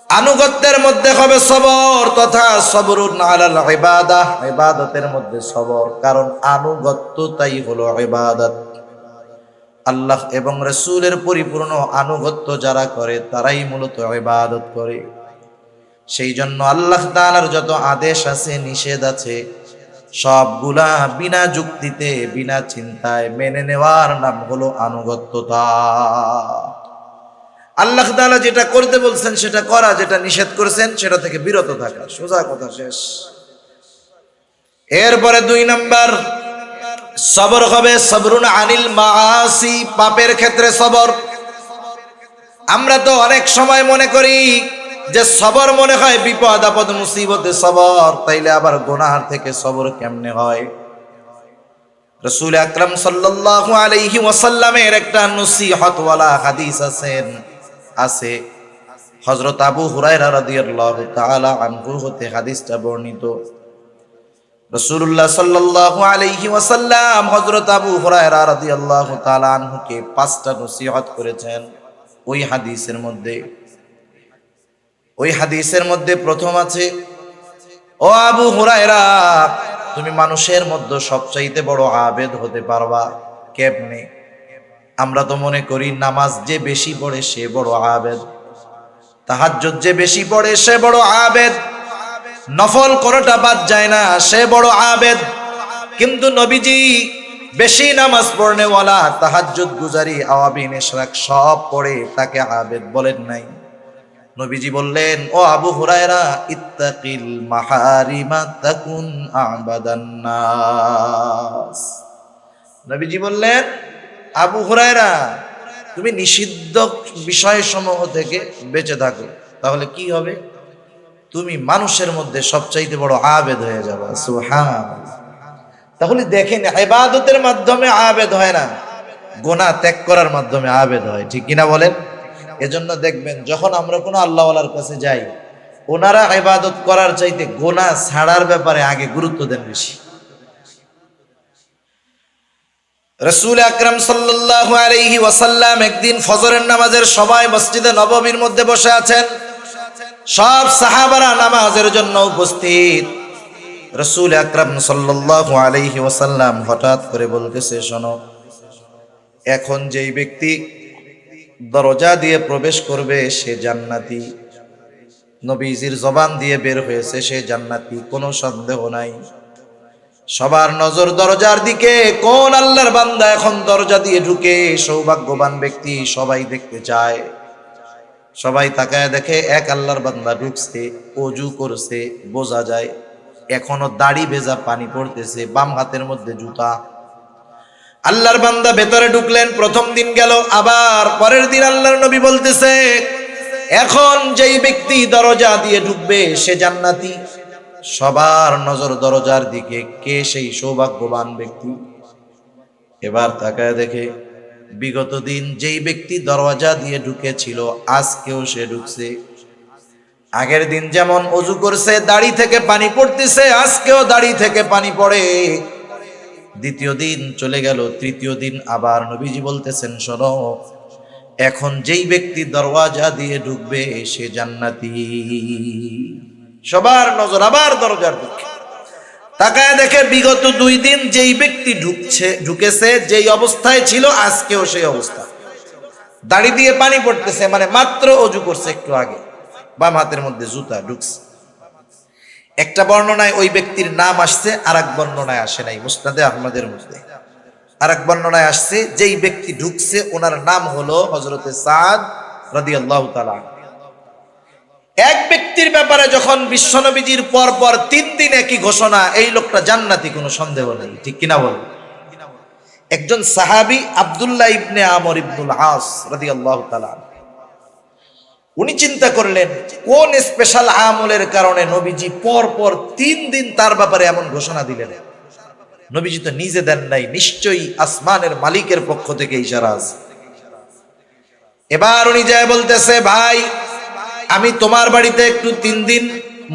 আনুগত্যের মধ্যে হবে সবর, তথা সবরুন আলাল ইবাদাহ, ইবাদতের মধ্যে সবর। কারণ আনুগত্যটাই হলো ইবাদত। আল্লাহ এবং রাসূলের পরিপূর্ণ আনুগত্য যারা করে তারাই মূলত ইবাদত করে। সেই জন্য আল্লাহ তাআলার যত আদেশ আছে নিষেধ আছে সবগুলা বিনা যুক্তিতে বিনা চিন্তায় মেনে নেওয়ার নাম হলো আনুগত্যতা। আল্লাহ তাআলা যেটা করতে বলছেন সেটা করা, যেটা নিষেধ করেছেন সেটা থেকে বিরত থাকা, সোজা কথা, শেষ। এরপরে 2 নাম্বার সবর হবে সবরুন আনিল মাআসি, পাপের ক্ষেত্রে সবর। আমরা তো অনেক সময় মনে করি যে সবর মনে হয় বিপদ আপদ মুসিবতে সবর, তাইলে আবার গুনাহ থেকে সবর কেমনে হয়? রাসূল আকরাম সাল্লাল্লাহু আলাইহি ওয়াসাল্লামের একটা নসিহতওয়ালা হাদিস আছে। হযরত আবু হুরায়রা রাদিয়াল্লাহু তাআলা আনহু হতে হাদিসটা বর্ণিত। রাসূলুল্লাহ সাল্লাল্লাহু আলাইহি ওয়াসাল্লাম হযরত আবু হুরায়রা রাদিয়াল্লাহু তাআলা আনহুকে 5টা নসিহত করেছেন। ওই হাদিসের মধ্যে প্রথম আছে, ও আবু হুরায়রা, তুমি মানুষের মধ্যে সবচাইতে বড় আবেদ হতে পারবা কেমনে? আমরা তো মনে করি নামাজ যে বেশি পড়ে সে বড় আবেদ, তাহাজ্জুদ যে বেশি পড়ে সে বড় আবেদ, নফল কোনটা বাদ যায় না সে বড় আবেদ। কিন্তু নবীজি বেশি নামাজ পড়নেওয়ালা, তাহাজ্জুদ গুজারি, আওয়াবিন ইশরাক সব পড়ে তাকে আবেদ বলেন নাই। নবীজি বললেন, ও আবু হুরায়রা, ইত্তাকিল মাহারিমা তাকুন আবাদান নাস। নবীজি বললেন, আবু হুরায়রা, তুমি নিষিদ্ধ বিষয়সমূহ থেকে বেঁচে থাকো, তাহলে কি হবে? তুমি মানুষের মধ্যে সবচাইতে বড় আবেদ হয়ে যাবে। সুবহানাল্লাহ। তাহলে দেখেন, ইবাদতের মাধ্যমে আবেদ হয় না, গুনাহ ত্যাগ করার মাধ্যমে আবেদ হয়, ঠিক কিনা বলেন? এজন্য দেখবেন যখন আমরা কোনো আল্লাহওয়ালার কাছে যাই, ওনারা ইবাদত করার চাইতে গুনাহ ছাড়ার ব্যাপারে আগে গুরুত্ব দেন বেশি। রাসূল আকরাম সাল্লাল্লাহু আলাইহি ওয়াসাল্লাম একদিন ফজরের নামাজের সময় মসজিদে নববীর মধ্যে বসে আছেন, সব সাহাবারা নামাজের জন্য উপস্থিত। রাসূল আকরাম সাল্লাল্লাহু আলাইহি ওয়াসাল্লাম হঠাৎ করে বলতেছে, শোনো, এখন যেই ব্যক্তি দরজা দিয়ে প্রবেশ করবে সে জান্নাতি। নবীজির জবান দিয়ে বের হয়েছে সে জান্নাতি, কোনো সন্দেহ নাই। সবার নজর দরজার দিকে, কোন আল্লাহর বান্দা এখন দরজা দিয়ে ঢুকে সৌভাগ্যবান ব্যক্তি, সবাই দেখতে চায়। সবাই তাকায় দেখে এক আল্লাহর বান্দা ঢুকছে, ওযু করছে, বোঝা যায় এখনো দাড়ি ভেজা পানি পড়তেছে, বাম হাতের মধ্যে জুতা। আল্লাহর বান্দা ভেতরে ঢুকলেন, প্রথম দিন গেল, আবার পরের দিন আল্লাহর নবী বলতেছে, এখন যেই ব্যক্তি দরজা দিয়ে ঢুকবে সে জান্নাতি। সবার নজর দরজার দিকে, কে সেই সৌভাগ্যবান ব্যক্তি? এবার তাকায় দেখে বিগত দিন যেই ব্যক্তি দরজা দিয়ে ঢুকেছিল আজকেও সে ঢুকছে। আগের দিন যেমন অজু করছে দাড়ি থেকে পানি পড়তেছে, আজকেও দাড়ি থেকে পানি পড়ে। দ্বিতীয় দিন চলে গেল, তৃতীয় দিন আবার নবীজি বলতেছেন, শোনো, এখন যেই ব্যক্তি দরওয়াজা দিয়ে ঢুকবে সে জান্নাতি। সবার নজর আবার দরজার দিকে তাকায় দেখে বিগত 2 দিন যেই ব্যক্তি ঢুকেছে যেই অবস্থায় ছিল আজকেও সেই অবস্থা। দাড়ি দিয়ে পানি পড়তেছে, মানে মাত্র অজু করছে একটু আগে, বাম হাতের মধ্যে জুতা ঢুকছে। একটা বর্ণনায় ওই ব্যক্তির নাম আসছে, আর এক বর্ণনায় আসে নাই। মুসনাদে আহমদের মধ্যে আর এক বর্ণনায় আসছে যেই ব্যক্তি ঢুকছে ওনার নাম হলো হযরতে সাদ রাদিয়াল্লাহু তাআলা। এক ব্যক্তির ব্যাপারে যখন বিশ্বনবীজির পর পর 3 দিন একই ঘোষণা, এই লোকটা জান্নাতি, কোনো সন্দেহ নেই, ঠিক কিনা বল? একজন সাহাবী আব্দুল্লাহ ইবনে আমর ইবনুল আস রাদিয়াল্লাহু তাআলা, উনি চিন্তা করলেন কোন স্পেশাল আমলের কারণে নবীজি পর পর 3 দিন তার ব্যাপারে এমন ঘোষণা দিলেন। নবীজি তো নিজে দেন নাই, নিশ্চয়ই আসমানের মালিকের পক্ষ থেকে ইশারা আছে। এবার উনি যায় বলতেছে, ভাই, আমি তোমার বাড়িতে একটু 3 দিন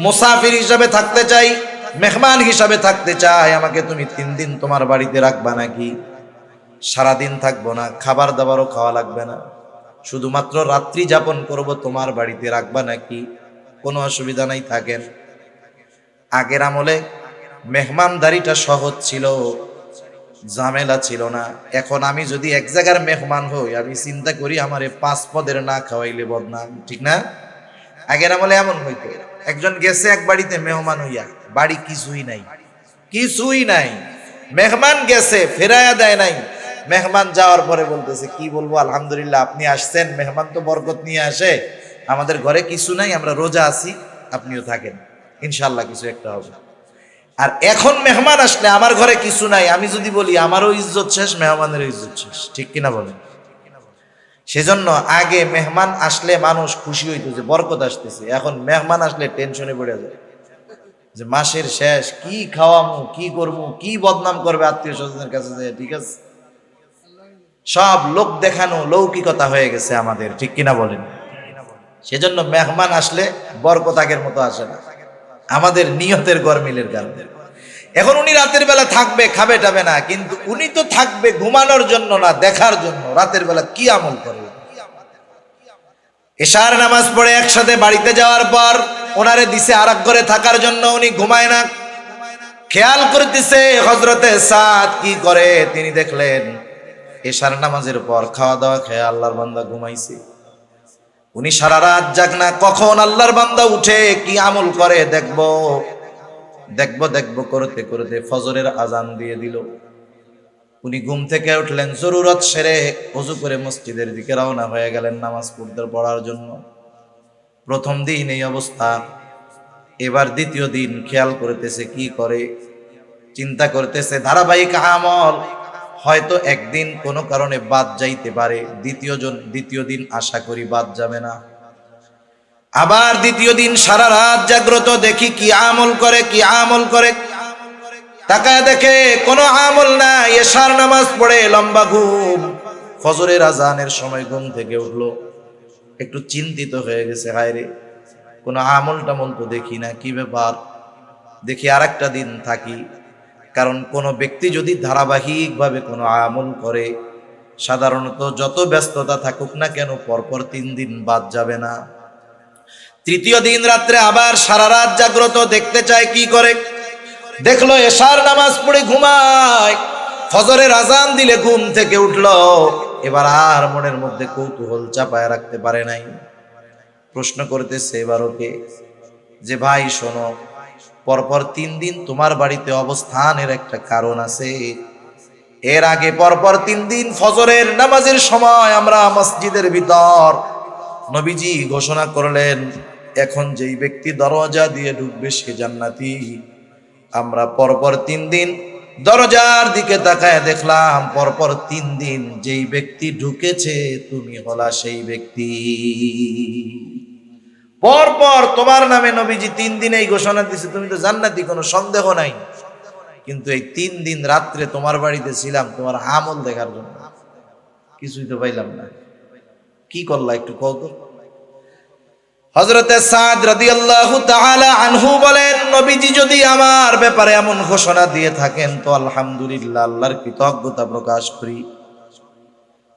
মুসাফির হিসাবে থাকতে চাই, মেহমান হিসাবে থাকতে চাই, আমাকে তুমি 3 দিন তোমার বাড়িতে রাখবা নাকি? সারাদিন থাকবো না, খাবার দাবারও খাওয়া লাগবে না, শুধুমাত্র রাত্রি যাপন করব, তোমার বাড়িতে রাখবা নাকি? কোনো অসুবিধা নাই, থাকেন। আগের আমলে মেহমানদারিটা সহজ ছিল, ঝামেলা ছিল না। এখন আমি যদি এক জায়গার মেহমান হই, আমি চিন্তা করি আমারে 5 পদের না খাওয়াইলে বদনাম, ঠিক না? আগের আমলে এমন হইতো, একজন গেছে এক বাড়িতে মেহমান হইয়া, বাড়ি কিছুই নাই, কিছুই নাই, মেহমান গেছে ফেরাইয়া দেয় নাই। মেহমান যাওয়ার পরে বলতেছে, কি বলবো, আলহামদুলিল্লাহ আপনি আসছেন, মেহমান তো বরকত নিয়ে আসে, আমাদের ঘরে কিছু নাই, আমরা রোজা আছি, আপনিও থাকেন, ইনশাল্লাহ কিছু একটা হবে। আর এখন মেহমান আসলে আমার ঘরে কিছু নাই, আমি যদি বলি আমারও ইজ্জত শেষ, মেহমানেরও ইজ্জত শেষ, ঠিক কিনা বলেন? সেজন্য আগে মেহমান আসলে মানুষ খুশি হইতো যে বরকত আসতেছে, এখন মেহমান আসলে টেনশনে পড়ে যায় যে মাসের শেষ, কি খাওয়ামু, কি করবো, কি বদনাম করবে আত্মীয় স্বজনের কাছে যায়, ঠিক আছে? সব লোক দেখানো লৌকিকতা হয়ে গেছে আমাদের, ঠিক কিনা বলেন? সেজন্য মেহমান আসলে বরকত আগের মতো আসে না, আমাদের নিয়তের গরমিলের কারণে। এখন উনি রাতের বেলা থাকবে, খাবে টাবে না, কিন্তু উনি তো থাকবে ঘুমানোর জন্য না, দেখার জন্য রাতের বেলা কি আমল করে। এশার নামাজ পড়ে একসাথে বাড়িতে যাওয়ার পর ওনারে দিছে আরেক ঘরে থাকার জন্য, উনি ঘুমায় না, খেয়াল করতেছে হযরতে সাদ কি করে। তিনি দেখলেন এশার নামাজের পর খাওয়া দাওয়া খেয়ে আল্লাহর বান্দা ঘুমাইছে, উনি সারা রাত জাগ না, কখন আল্লাহর বান্দা উঠে কি আমল করে দেখবো দেখবো দেখবো করতে করতে ফজরের আজান দিয়ে দিল। উনি ঘুম থেকে উঠলেন, জরুরত সেরে ওযু করে মসজিদের দিকে রওনা হয়ে গেলেন নামাজ পড়ার জন্য। প্রথম দিন এই অবস্থা, এবার দ্বিতীয় দিন খেয়াল করতেছে কি করে, চিন্তা করতেছে ধারাবাহিক আমল, হয়তো একদিন কোনো কারণে বাদ যাইতে পারে, দ্বিতীয় দিন আশা করি বাদ যাবে না। আবার দ্বিতীয় দিন সারা রাত জাগ্রত, দেখি কি আমল করে, কি আমল করে। তাকায় দেখে কোনো আমল নাই, এশার নামাজ পড়ে লম্বা ঘুম, ফজরের আজানের সময় ঘুম থেকে উঠলো, একটু চিন্তিত হয়ে গেছে, হায় রে, কোনো আমল টামল তো দেখি না, কি ব্যাপার। দেখি আর একটা দিন থাকি, কারণ কোনো ব্যক্তি যদি ধারাবাহিকভাবে কোনো আমল করে, সাধারণত যত ব্যস্ততা থাকুক না কেন পরপর 3 দিন বাদ যাবে না। তৃতীয় দিন রাত্রে আবার সারা রাত জাগ্রত, দেখতে চায় কি করে। দেখলো এশার নামাজ পড়ে ঘুমায়, ফজরের আজান দিলে ঘুম থেকে উঠলো। এবার আর মনের মধ্যে কৌতূহল চাপায় রাখতে পারে নাই, প্রশ্ন করতেছে এবার ওকে যে, ভাই শোনো, পরপর 3 দিন তোমার বাড়িতে অবস্থানের একটা কারণ আছে। এর আগে পরপর 3 দিন ফজরের নামাজের সময় আমরা মসজিদের ভিতর নবীজি ঘোষণা করলেন, এখন যেই ব্যক্তি দরজা দিয়ে ঢুকবে সে জান্নাতি। আমরা পরপর 3 দিন দরজার দিকে তাকায় দেখলাম, পরপর 3 দিন যেই ব্যক্তি ঢুকেছে তুমি হলা সেই ব্যক্তি। পরপর তোমার নামে নবীজি 3 দিন এই ঘোষণা দিছে, তুমি তো জান্নাতি, কোনো সন্দেহ নাই। কিন্তু এই 3 দিন রাত্রে তোমার বাড়িতে ছিলাম তোমার আমল দেখার জন্য, কিছুই তো পাইলাম না, কি করলা একটু কও তো। হযরতে সাদ রাদিয়াল্লাহু তাআলা আনহু বলেন, নবীজি যদি আমার ব্যাপারে এমন ঘোষণা দিয়ে থাকেন তো আলহামদুলিল্লাহ, আল্লাহর কৃতজ্ঞতা প্রকাশ করি।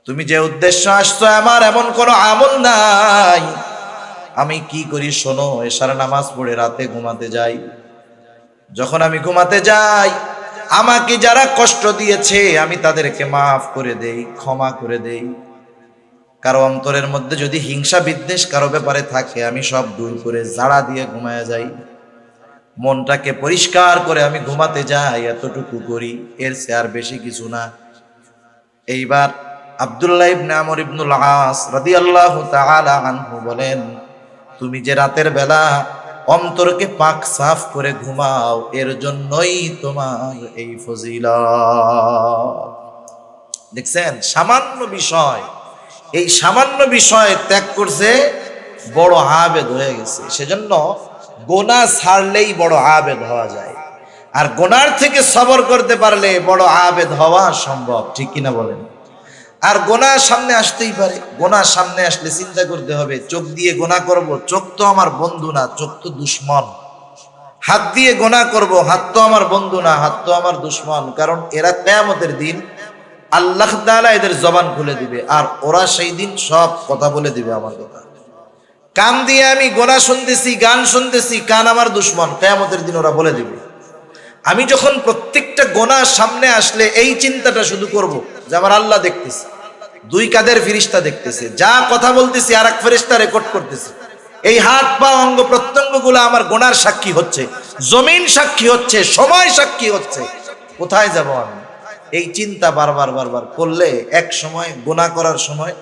তুমি যে উদ্দেশ্য আসছো, আমার এমন কোনো আমল নাই। আমি কি করি শোনো, এশার নামাজ পড়ে রাতে ঘুমাতে যাই। যখন আমি ঘুমাতে যাই, আমাকে যারা কষ্ট দিয়েছে আমি তাদেরকে মাফ করে দেই, ক্ষমা করে দেই। কারো অন্তরের মধ্যে যদি হিংসা বিদ্বেষ কারো ব্যাপারে থাকে, আমি সব দূর করে জাড়া দিয়ে ঘুমায় যাই। মনটাকে পরিষ্কার করে আমি ঘুমাতে যাই, এতটুকু করি, এর চেয়ে আর বেশি কিছু না। এইবার আব্দুল্লাহ ইবনে আমর ইবনুল আস রাদিয়াল্লাহু তাআলা আনহু বলেন, তুমি যে রাতের বেলা অন্তরকে পাক সাফ করে ঘুমাও, এর জন্যই তোমার এই ফজিলত। দেখছেন, সামান্য বিষয়, এই সামান্য বিষয় ত্যাগ করছে, বড় আবেদ হয়ে গেছে। সেজন্য গোনাহ ছাড়লেই বড় আবেদ হওয়া যায়, আর গোনার থেকে সবর করতে পারলে বড় আবেদ হওয়া সম্ভব। ঠিক কিনা বলেন? আর গোনাহ সামনে আসতেই পারে, গোনাহ সামনে আসলে চিন্তা করতে হবে, চোখ দিয়ে গোনাহ করব, চোখ তো আমার বন্ধু না, চোখ তো দুশ্মন। হাত দিয়ে গোনাহ করব, হাত তো আমার বন্ধু না, হাত তো আমার দুশ্মন। কারণ এরা কিয়ামতের দিন আল্লাহ তাআলা এদের জবান খুলে দিবে, আর ওরা সেই দিন সব কথা বলে দিবে আমার কথা। কান দিয়ে আমি গোনাহ শুনতেছি, গান শুনতেছি, কান আমার দুশ্মন, কিয়ামতের দিন ওরা বলে দিবে। আমি যখন প্রত্যেকটা গোনাহ সামনে আসলে এই চিন্তাটা শুধু করব যে আমার আল্লাহ দেখতেছে, দুই কাঁধের ফেরেশতা দেখতেছে, যা কথা বলতেছি আর এক ফেরেশতা রেকর্ড করতেছে। এই হাত পা অঙ্গ প্রত্যঙ্গ গুলো আমার গোনার সাক্ষী হচ্ছে, জমিন সাক্ষী হচ্ছে, সময় সাক্ষী হচ্ছে। কোথায় যাব আমি? এই চিন্তা বারবার বারবার করলে এক সময় গোনাহ করার সময়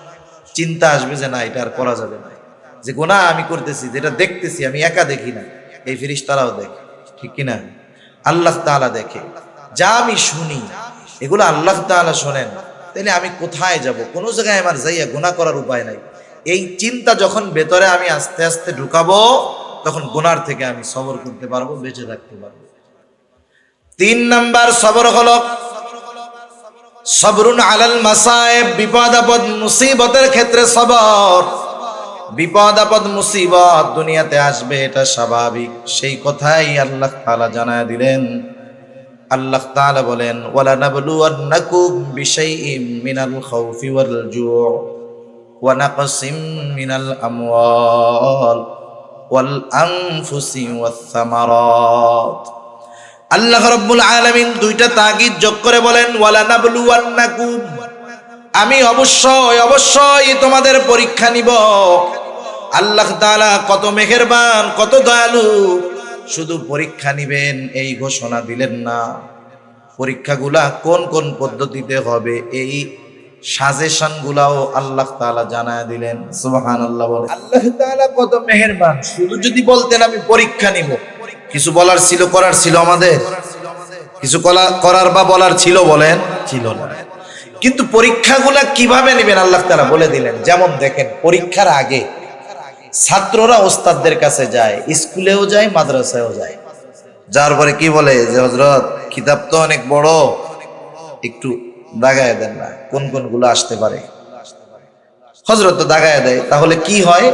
চিন্তা আসবে যে না, এটা আর করা যাবে না। যে গোনাহ আমি করতেছি, যেটা দেখতেছি, আমি একা দেখি না, এই ফেরেশতারাও দেখে। ঠিক কিনা? আল্লাহ তাআলা দেখে। যা আমি শুনি এগুলো আল্লাহ তাআলা শোনেন, তাহলে আমি কোথায় যাব? কোনো জায়গায় আমার যাইয়া গুনাহ করার উপায় নাই। এই চিন্তা যখন ভেতরে আমি আস্তে আস্তে ঢুকাবো, তখন গুনার থেকে আমি সবর করতে পারবো, বেঁচে থাকতে পারবো। 3 নাম্বার সবর হলো সবরুন আলাল মাসায়েব, বিপদ আপদ মুসিবতের ক্ষেত্রে সবর। বিপদ আপদ মুসিবত দুনিয়াতে আসবে, এটা স্বাভাবিক, সেই কথাই আল্লাহ তাআলা জানায় দিলেন। আল্লাহ তাআলা বলেন, ওয়ালা নাবলুওয়ান্নাকুম বিশাইইম মিনাল খাউফি ওয়াল জু' ওয়া নাকসিম মিনাল আমওয়াল ওয়াল আনফুসি ওয়াস সামারাত। আল্লাহ রাব্বুল আলামিন দুইটা তাগিদ যোগ করে বলেন, ওয়ালা নাবলুওয়ান্নাকুম, আমি অবশ্যই অবশ্যই তোমাদের পরীক্ষা নিব। আল্লাহ তাআলা কত মেহেরবান, কত দয়ালু, শুধু পরীক্ষা নিবেন এই ঘোষণা দিলেন না, পরীক্ষাগুলা কোন কোন পদ্ধতিতে হবে এই সাজেশন গুলাও আল্লাহ তাআলা জানায় দিলেন। সুবহানাল্লাহ বলেন। আল্লাহ তাআলা কত মেহেরবান, শুধু যদি বলতেন আমি পরীক্ষা নিব, কিছু বলার ছিল, করার ছিল, আমাদের কিছু করার বা বলার ছিল, বলেন ছিল না। কিন্তু পরীক্ষাগুলা কিভাবে নেবেন আল্লাহ তাআলা বলে দিলেন। যেমন দেখেন, পরীক্ষার আগে ছাত্ররা ওস্তাদদের কাছে যায়, স্কুলেও যায়, মাদ্রাসায়ও যায়। যার পরে কি বলে যে হযরত কিতাব তো অনেক বড়, একটু দাগায় দেন না, কোন কোন গুলো আসতে পারে। হযরত তো দাগায় দেয়, তাহলে কি হয়,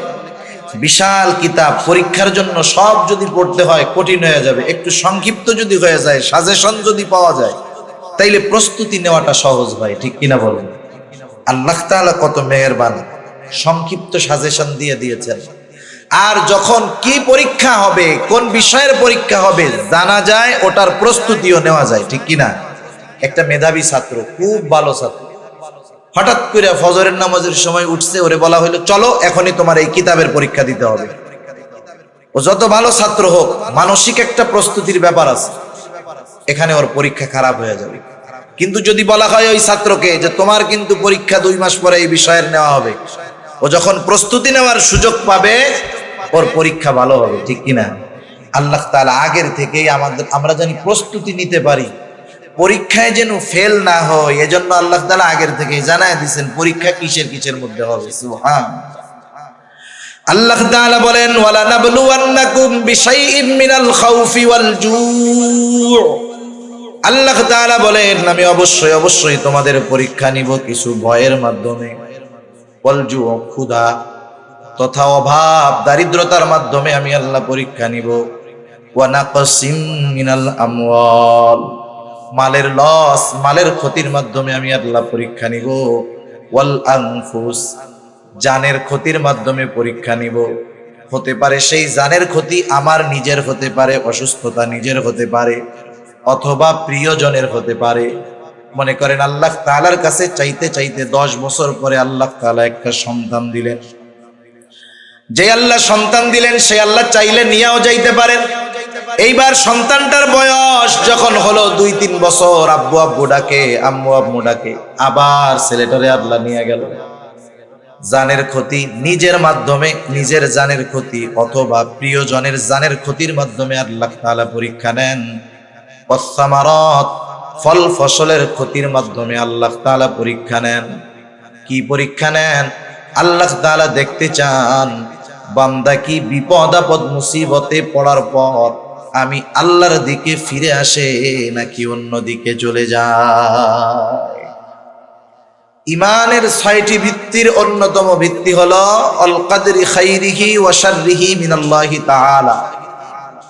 বিশাল কিতাব পরীক্ষার জন্য সব যদি পড়তে হয় কঠিন হয়ে যাবে। একটু সংক্ষিপ্ত যদি হয়ে যায়, সাজেশন যদি পাওয়া যায়, তাইলে প্রস্তুতি নেওয়াটা সহজ হয়। ঠিক কিনা বলেন? আল্লাহ তাআলা কত মেহেরবান, সংক্ষিপ্ত সাজেশন দিয়ে দিয়েছেন। আর যখন কি পরীক্ষা হবে, কোন বিষয়ের পরীক্ষা হবে জানা যায়, ওটার প্রস্তুতিও নেওয়া যায়। ঠিক কিনা? একটা মেধাবী ছাত্র, খুব ভালো ছাত্র, হঠাৎ করে ফজরের নামাজের সময় উঠছে, ওরে বলা হলো চলো এখনই তোমার এই কিতাবের পরীক্ষা দিতে হবে। ও যত ভালো ছাত্র হোক, মানসিক একটা প্রস্তুতির ব্যাপার আছে, এখানে ওর পরীক্ষা খারাপ হয়ে যাবে। কিন্তু যদি বলা হয় ওই ছাত্রকে যে তোমার কিন্তু পরীক্ষা 2 মাস পরে এই বিষয়ের নেওয়া হবে, ও যখন প্রস্তুতি নেওয়ার সুযোগ পাবে, ওর পরীক্ষা ভালো হবে। ঠিক কিনা? আল্লাহ তাআলা আগের থেকেই আমরা জানি প্রস্তুতি নিতে পারি, পরীক্ষায় যেন ফেল না হয়, এজন্য আল্লাহ তাআলা আগের থেকেই জানায় দিয়েছেন পরীক্ষা কিসের কিসের মধ্যে হবে। সুবহানাল্লাহ। আল্লাহ তাআলা বলেন, ওয়ালা নাবলুওয়ান্নাকুম বিশাইইম মিনাল খাউফি ওয়াল জু'। আল্লাহ তাআলা বলেন, আমি অবশ্যই অবশ্যই তোমাদের পরীক্ষা নিব কিছু ভয়ের মাধ্যমে, ওয়াল জু', ক্ষুধা, তথা অভাব দারিদ্রতার মাধ্যমে আমি আল্লাহ পরীক্ষা নিব। ওয়া নাকসিম মিনাল আমওয়াল, মালের লস, মালের ক্ষতির মাধ্যমে আমি আল্লাহ পরীক্ষা নিব। ওয়াল আনফুস, জানের ক্ষতির মাধ্যমে পরীক্ষা নিব। হতে পারে সেই জানের ক্ষতি আমার নিজের হতে পারে, অসুস্থতা নিজের হতে পারে, অথবা প্রিয়জনের হতে পারে। মনে করেন আল্লাহ তাআলার কাছে চাইতে চাইতে 10 বছর পরে আল্লাহ তাআলা একটা সন্তান দিলেন। যে আল্লাহ সন্তান দিলেন সে আল্লাহ চাইলে নিয়েও যাইতে পারেন। এইবার সন্তানটার বয়স যখন হলো 2-3 বছর, আব্বু আব্বু ডাকে, আম্মু আম্মু ডাকে, আবার ছেলেটারে আল্লাহ নিয়ে গেল। জানের ক্ষতি নিজের মাধ্যমে, নিজের জানের ক্ষতি অথবা প্রিয়জনের জানের ক্ষতির মাধ্যমে আল্লাহ তাআলা পরীক্ষা নেন। ওয়াসসামারাত, ফল ফসলের ক্ষতির মাধ্যমে আল্লাহ তাআলা পরীক্ষা নেন। কি পরীক্ষা নেন? আল্লাহ তাআলা দেখতে চান বান্দা কি বিপদ আপদ মুসিবতে পড়ার পর আমি আল্লাহর দিকে ফিরে আসে নাকি অন্য দিকে চলে যায়। ইমানের 6টি ভিত্তির অন্যতম ভিত্তি হলো আল কদরি খাইরিহি ওয়া শাররিহি মিনাল্লাহি তাআলা।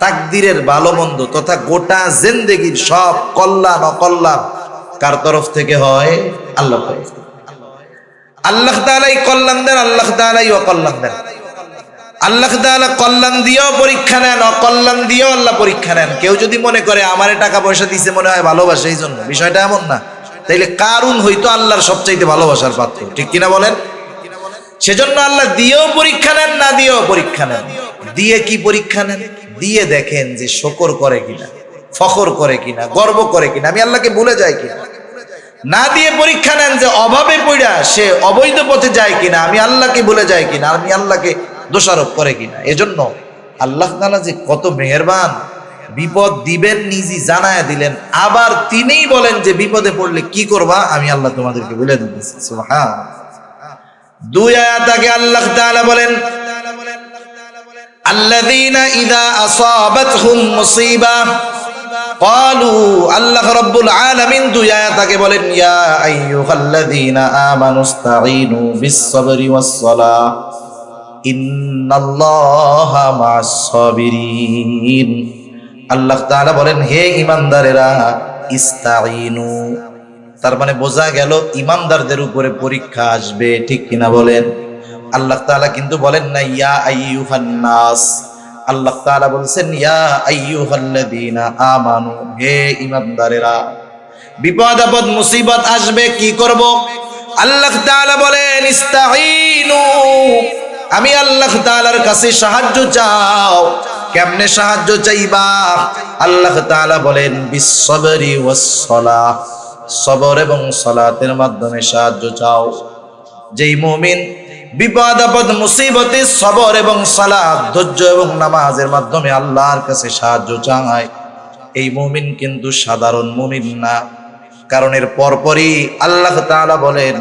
তাকদীরের ভালো মন্দ তথা গোটা জিন্দেগীর সব কল্যাণ অকল্যাণ কার তরফ থেকে হয়? আল্লাহর তরফ থেকে। আল্লাহ তাআলাই কল্যাণ দেন, আল্লাহ তাআলাই অকল্যাণ দেন। আল্লাহ তাআলা কল্যাণ দিয়েও পরীক্ষা নেন, অকল্যাণ দিয়েও আল্লাহ পরীক্ষা নেন। কেউ যদি মনে করে আমারে টাকা পয়সা দিছে মনে হয় ভালোবাসে এই জন্য, বিষয়টা এমন না। তাইলে কারুন হইতো আল্লাহর সবচাইতে ভালোবাসার পাত্র, ঠিক কিনা বলেন? সেজন্য আল্লাহ দিয়েও পরীক্ষা নেন, না দিয়েও পরীক্ষা নেন। দিয়ে কি পরীক্ষা নেন? দিয়ে দেখেন যে শকর করে কিনা, ফখর করে কিনা, গর্ব করে কিনা, আমি আল্লাহকে ভুলে যাই কিনা। না দিয়ে পরীক্ষা নেন যে অভাবে পড়া সে অবৈধ পথে যায় কিনা, আমি আল্লাহকে ভুলে যাই কিনা, আমি আল্লাহকে দোষারোপ করে কিনা। এজন্য আল্লাহ তাআলা যে কত মেহেরবান, বিপদ দিবেন নিজে জানায় দিলেন, আবার তিনিই বলেন যে বিপদে পড়লে কি করবা, আমি আল্লাহ তোমাদেরকে বলে দিতেছি। সুবহান। 2 আয়াত আগে আল্লাহ তাআলা বলেন আল্লাযীনা ইযা আসাবাতহুম মুসিবা ক্বালু, আল্লাহ রাব্বুল আলামিন 2 আয়াত আগে বলেন ইয়া আইয়ুহাল্লাযীনা আমানুস্তাঈনু বিস-সাবরি ওয়াস-সালাহ ইন্নাল্লাহা মা'আস-সাবিরিন। আল্লাহ তাআলা বলেন হে ঈমানদারেরা ইস্তাঈনু, তার মানে বোঝা গেল ঈমানদারদের উপরে পরীক্ষা আসবে, ঠিক কিনা বলেন? আল্লাহ তাআলা কিন্তু বলেন না ইয়া আইয়ুহান নাস, আল্লাহ তাআলা বলছেন ইয়া আইয়ুহাল্লাযীনা আমানু, হে ঈমানদারেরা। বিপদ আপদ মুসিবত আসবে, কি করব? আল্লাহ তাআলা বলেন ইস্তাঈনু, আমি আল্লাহ তাআলার কাছে সাহায্য চাও। কেমনে সাহায্য চাইবা? আল্লাহ তাআলা বলেন বিস-সাবরি ওয়াস-সালাহ, সবর এবং সালাতের মাধ্যমে সাহায্য চাও। যেই মুমিন বিপদ আপদ মুসিবতে সবর এবং সালাত, ধৈর্য এবং নামাজের মাধ্যমে আল্লাহর কাছে সাহায্য চায়, এই মুমিন কিন্তু সাধারণ মুমিন না। কারণ এর পরপরই আল্লাহ তাআলা বলেন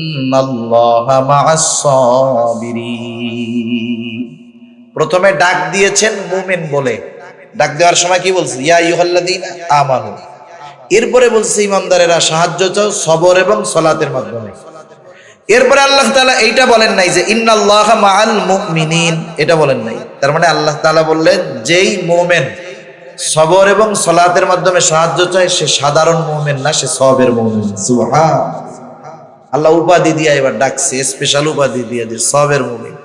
ইন্নাল্লাহা মা'আস-সাবিরিন। প্রথমে ডাক দিয়েছেন মুমিন বলে, ডাক দেওয়ার সময় কি বলছে? ইয়া আইয়ুহাল্লাযীনা আমানু। এরপরে বলছে ইমানদারেরা সাহায্য চাও সবর এবং সালাতের মাধ্যমে। এরপরে আল্লাহ তাআলা এইটা বলেন নাই যে ইন্নাল্লাহা মা'আল মুমিনিন, এটা বলেন নাই। তার মানে আল্লাহ তাআলা বললেন যেই মুমিন সবর এবং সালাতের মাধ্যমে সাহায্য চায় সে সাধারণ মুমিন না, সে সবের মুমিন। সুবহান। আল্লাহ উপাধি দিয়ে এবার ডাকছে, স্পেশাল উপাধি দিয়ে যে সবের মুমিন।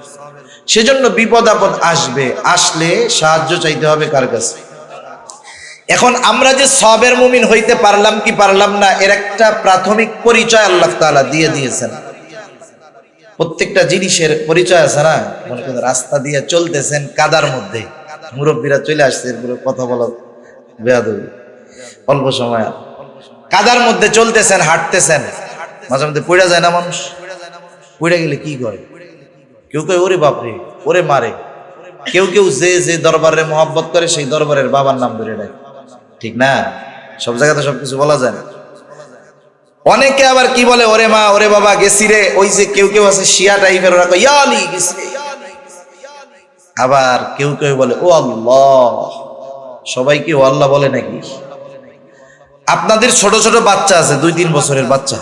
সেজন্য বিপদ আপদ আসবে, আসলে সাহায্য চাইতে হবে কার কাছে? এখন আমরা যে সবের মুমিন হইতে পারলাম কি পারলাম না, এর একটা প্রাথমিক পরিচয় আল্লাহ তাআলা দিয়ে দিয়েছেন। প্রত্যেকটা জিনিসের পরিচয় আছে না? মনে করেন রাস্তা দিয়ে চলতেছেন, কাদার মধ্যে মুরব্বীরা চলে আসছে, এরপরে কথা বলা বেয়াদবি, অল্প সময় কাদার মধ্যে চলতেছেন, হাঁটতেছেন, মাঝে মধ্যে পড়ে যায় না মানুষ? পড়ে গেলে কি করে? কেউ কেউ ওরে বাপরে, ওরে মারে। কেউ কেউ যে যে দরবারে মহব্বত করে সেই দরবারের বাবার নাম ধরে নেয়, ঠিক না? সব জায়গাতে সবকিছু বলা যায় না। অনেকে আবার কি বলে, ওরে মা ওরে বাবা গেছি রে। ওই যে কেউ কেউ আছে শিয়া টাইপের, ওরা কয় ইয়া আলী গেছি রে। আবার কেউ কেউ বলে ও আল্লাহ। সবাই কি ও আল্লাহ বলে নাকি? আপনাদের ছোট ছোট বাচ্চা আছে, 2-3 বছরের বাচ্চা,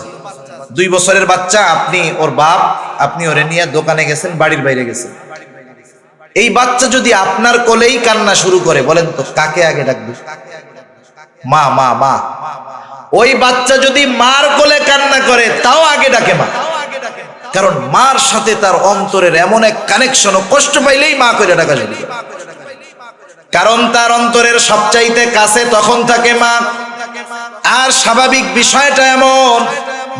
2 বছরের বাচ্চা, আপনি ওর বাপ আপনি ওরে নিয়ে দোকানে গেছেন, বাড়ির বাইরে গেছেন, এই বাচ্চা যদি আপনার কোলেই কান্না শুরু করে, বলেন তো কাকে আগে ডাকবে? মা মা মা। ওই বাচ্চা যদি মার কোলে কান্না করে তাও আগে ডাকে মা, কারণ মার সাথে তার অন্তরের এমন এক কানেকশন, ও কষ্ট পাইলেই মা করে ডাকা শুরু করে, কারণ তার অন্তরের সবচাইতে কাছে তখন থাকে মা। আর স্বাভাবিক বিষয়টা এমন,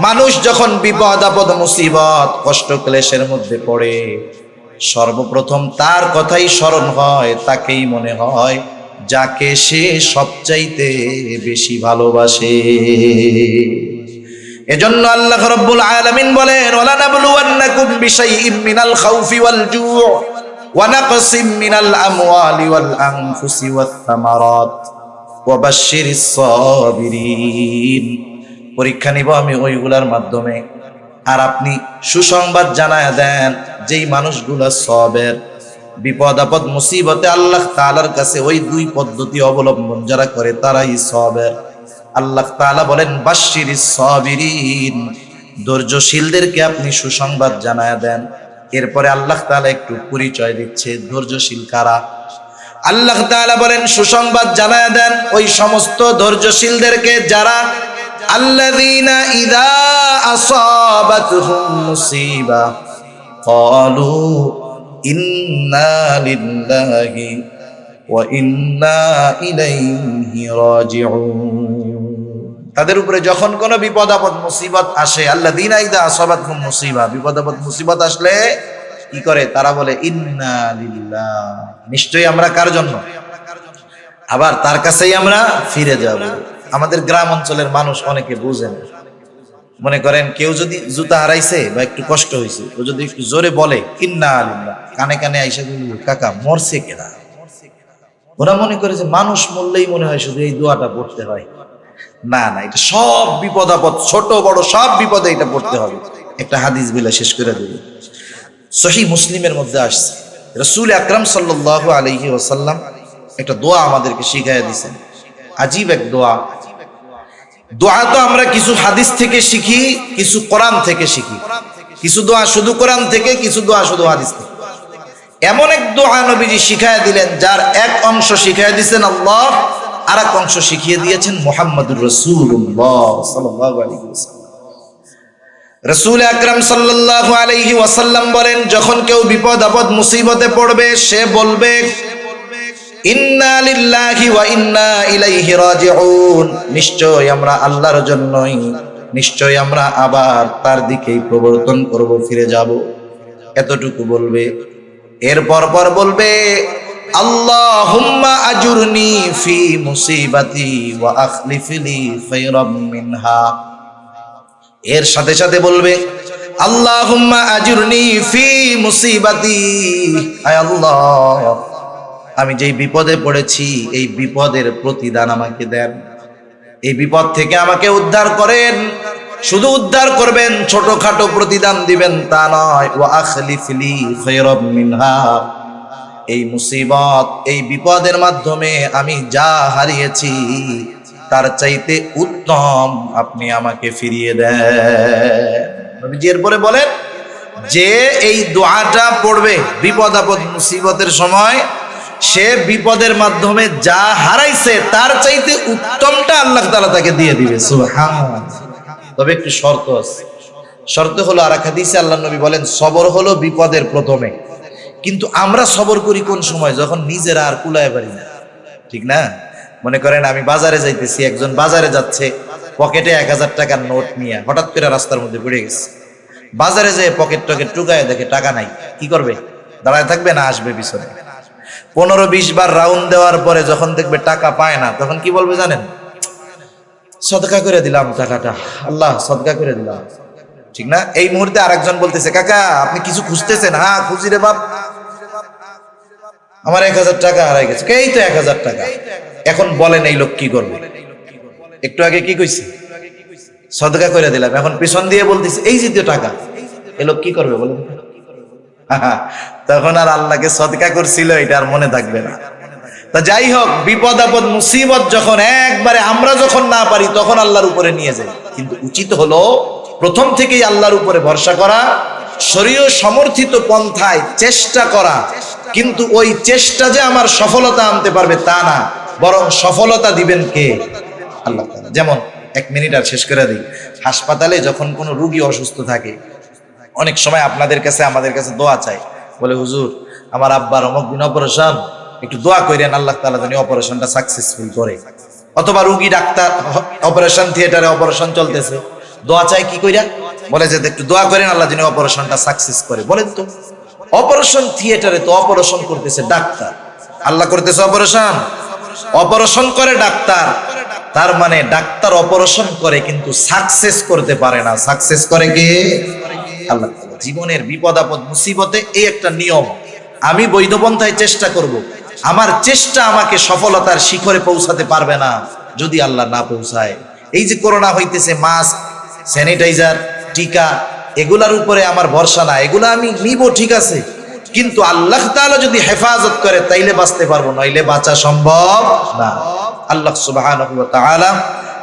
মানুষ যখন বিপদ আপদ মুসিবত কষ্ট ক্লেশের মধ্যে পড়ে, সর্বপ্রথম তার কথাই স্মরণ হয়, তাকেই মনে হয় যাকে সে সবচাইতে বেশি ভালোবাসে। এজন্য আল্লাহ রাব্বুল আলামিন বলেন, ওয়ালা নাবলুওয়ান্নাকুম বিশাইইম মিনাল খাউফি ওয়াল জু' ওয়া নাকসিম মিনাল আমওয়ালি ওয়াল আনফুসি ওয়াত থামারাত ওয়া বাশশিরিস সাবিরিন। পরীক্ষা নিব আমি ওইগুলার মাধ্যমে, আর আপনি সুসংবাদ জানায় দেন যেই মানুষগুলা সবের, বিপদ আপদ মুসিবতে আল্লাহ তাআলার কাছে ওই দুই পদ্ধতি অবলম্বন যারা করে তারাই সবের। আল্লাহ তাআলা বলেন বাশশিরিস সাবিরিন, ধৈর্যশীলদেরকে আপনি সুসংবাদ জানায় দেন। এরপরে আল্লাহ তাআলা একটু পরিচয় দিচ্ছে ধৈর্যশীল কারা। আল্লাহ তাআলা বলেন সুসংবাদ জানায় দেন ওই সমস্ত ধৈর্যশীলদেরকে যারা আল্লাযীনা ইযা আসাবাতহুম মুসিবা ক্বালু ইন্না লিল্লাহি ওয়া ইন্না ইলাইহি রাজিউন। তাদের উপরে যখন কোনো বিপদ আপদ মুসিবত আসে, আল্লাযীনা ইযা আসাবাতহুম মুসিবা, বিপদ আপদ মুসিবত আসলে কি করে? তারা বলে ইন্না লিল্লাহ, নিশ্চয়ই আমরা কার জন্য? আবার তার কাছেই আমরা ফিরে যাব। আমাদের গ্রাম অঞ্চলের মানুষ অনেকে বুঝেন, মনে করেন কেউ যদি জুতা হারাইছে বা একটু কষ্ট হয়েছে, ও যদি একটু জোরে বলে ইন্না লিল্লাহ, কানে কানে আইসা বলল কাকা মরছে কেনা, ওরা মনে করে যে মানুষ মরলেই মনে হয় শুধু এই দোয়াটা পড়তে হয়। না না, এটা সব বিপদ আপদ, ছোট বড় সব বিপদে এটা পড়তে হবে। একটা হাদিস বিলা শেষ করে দেব, সহিহ মুসলিমের মধ্যে আসছে, রাসূল আকরাম সাল্লাল্লাহু আলাইহি ওয়াসাল্লাম একটা দোয়া আমাদেরকে শিখাইয়া দিয়েছেন, আজীব এক দোয়া। দোয়া তো আমরা কিছু হাদিস থেকে শিখি, কিছু কোরআন থেকে শিখি, কিছু দোয়া শুধু কোরআন থেকে, কিছু দোয়া শুধু হাদিস থেকে। এমন এক দোয়া নবীজি শিখাইয়া দিলেন, যার এক অংশ শিখাইয়া দিয়েছেন আল্লাহ, আর এক অংশ শিখিয়ে দিয়েছেন মুহাম্মদুর রাসূলুল্লাহ সাল্লাল্লাহু আলাইহি ওয়াসাল্লাম। রাসূল আকরাম সাল্লাল্লাহু আলাইহি ওয়াসাল্লাম বলেন, যখন কেউ বিপদ আপদ মুসিবতে পড়বে সে বলবে ইন্না লিল্লাহি ওয়া ইন্না ইলাইহি রাজিউন, নিশ্চয় আমরা আল্লাহর জন্যই, নিশ্চয় আমরা আবার তার দিকেই প্রবর্তন করব, ফিরে যাব। এতটুকু বলবে। এরপর পর বলবে আল্লাহুম্মা আজুরনি ফি মুসিবাতি ওয়া আখলিফলি খায়রাম মিনহা। এর সাথে সাথে বলবে আল্লাহুম্মা আজুরনি ফি মুসিবাতি, আয় আল্লাহ আমি যেই বিপদে পড়েছি এই বিপদের প্রতিদান আমাকে দেন, এই বিপদ থেকে আমাকে উদ্ধার করেন। শুধু উদ্ধার করবেন, ছোটখাটো প্রতিদান দিবেন তা নয়, ওয়া আখলিফলি খায়রাম মিনহা, এই মুসিবত এই বিপদের মাধ্যমে আমি যা হারিয়েছি তার চাইতে উত্তম আপনি আমাকে ফিরিয়ে দেন। নবীজি এরপরে বলেন যে এই দোয়াটা পড়বে বিপদ আপদ মুসিবতের সময়, সে বিপদের মাধ্যমে যা হারাইছে তার চাইতে উত্তমটা আল্লাহ তাআলা তাকে দিয়ে দিবে। সুবহানাল্লাহ। তবে একটু শর্ত আছে। শর্ত হলো, আর এক হাদিসে আল্লাহ নবী বলেন সবর হলো বিপদের প্রথমে, কিন্তু আমরা সবর করি কোন সময়? যখন নিজেরা আর কুলায় পারি না, ঠিক না? মনে করেন আমি বাজারে যাইতেছি, একজন বাজারে যাচ্ছে, পকেটে 1000 টাকার নোট নিয়ে হঠাৎ করে রাস্তার মধ্যে পড়ে গেছে। বাজারে যেয়ে পকেট টকেট টুকায় দেখে টাকা নাই, কি করবে? দাঁড়ায় থাকবে না আসবে পিছনে? 15-20 বার রাউন্ড দেওয়ার পরে যখন দেখবে টাকা পায় না, তখন কি বলবে জানেন? সদকা করে দিলাম টাকাটা, আল্লাহ সদকা করে দিলাম, ঠিক না? এই মুহূর্তে আরেকজন বলতেছে কাকা আপনি কিছু খুঁজতেছেন? হ্যাঁ খুঁজি রে বাপ, আমার 1000 টাকা হারাই গেছে। এই তো 1000 টাকা। এখন বলেন এই লোক কি করবে? একটু আগে কি কইছে? সদকা করে দিলাম। এখন পিছন দিয়ে বলতেছে এই যে টাকা, এই লোক কি করবে বলেন? তখন আর আল্লাহকে সদকা করছিল এটা আর মনে থাকবে না। তা যাই হোক, বিপদ আপদ মুসিবত যখন একবারে আমরা যখন না পারি তখন আল্লাহর উপরে নিয়ে যাই, কিন্তু উচিত হলো প্রথম থেকেই আল্লাহর উপরে ভরসা করা, শরীয় সমর্থিত পন্থায় চেষ্টা করা, কিন্তু ওই চেষ্টা যে আমার সফলতা আনতে পারবে তা না, বরং সফলতা দিবেন কে? আল্লাহ তাআলা। যেমন 1 মিনিট আর শেষ করে দিই। হাসপাতালে যখন কোনো রোগী অসুস্থ থাকে, অনেক সময় আপনাদের কাছে আমাদের কাছে দোয়া চাই, বলে হুজুর আমার আব্বার অমুক দিন অপারেশন, একটু দোয়া করেন আল্লাহ তাআলা যেন অপারেশনটা সাকসেসফুল করে। অথবা রোগী ডাক্তার অপারেশন থিয়েটারে অপারেশন চলতেছে, দোয়া চাই কি কইরা? বলে যে একটু দোয়া করেন আল্লাহ যেন অপারেশনটা সাকসেস করে। বলেন তো, অপারেশন থিয়েটারে তো অপারেশন করতেছে ডাক্তার, আল্লাহ করতেছে অপারেশন? অপারেশন করে ডাক্তার, তার মানে ডাক্তার অপারেশন করে কিন্তু সাকসেস করতে পারে না। সাকসেস করে কে? আল্লাহ তাআলা। জীবনের বিপদ আপদ মুসিবতে এই একটা নিয়ম, আমি বৈধ পন্থায় চেষ্টা করব, আমার চেষ্টা আমাকে সফলতার শিখরে পৌঁছাতে পারবে না যদি আল্লাহ না পৌঁছায়। এই যে করোনা হইতেছে, মাস্ক, স্যানিটাইজার, টিকা, এগুলার উপরে আমার ভরসা না, এগুলা আমি নিব ঠিক আছে, কিন্তু আল্লাহ তাআলা যদি হেফাজত করে তাইলে বাঁচতে পারবো, নইলে বাঁচা সম্ভব না। আল্লাহ সুবহানাহু ওয়া তাআলা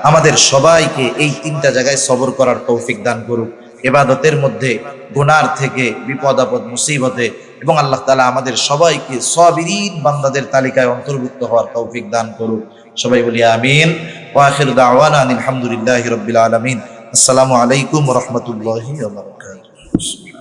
আমাদের সবাইকে এই 3টা জায়গায় সবর করার তৌফিক দান করুক, ইবাদতের মধ্যে, গুনার থেকে, বিপদ আপদ মুসিবতে, এবং আল্লাহ তাআলা আমাদের সবাইকে সাবিরিন বান্দাদের তালিকায় অন্তর্ভুক্ত হওয়ার তৌফিক দান করুক। সবাই বলি আমিন। ওয়া আখিরু দাওয়ানা আলহামদুলিল্লাহি রাব্বিল আলামিন। আসসালামু আলাইকুম ওয়া রাহমাতুল্লাহি ওয়া বারাকাতুহু।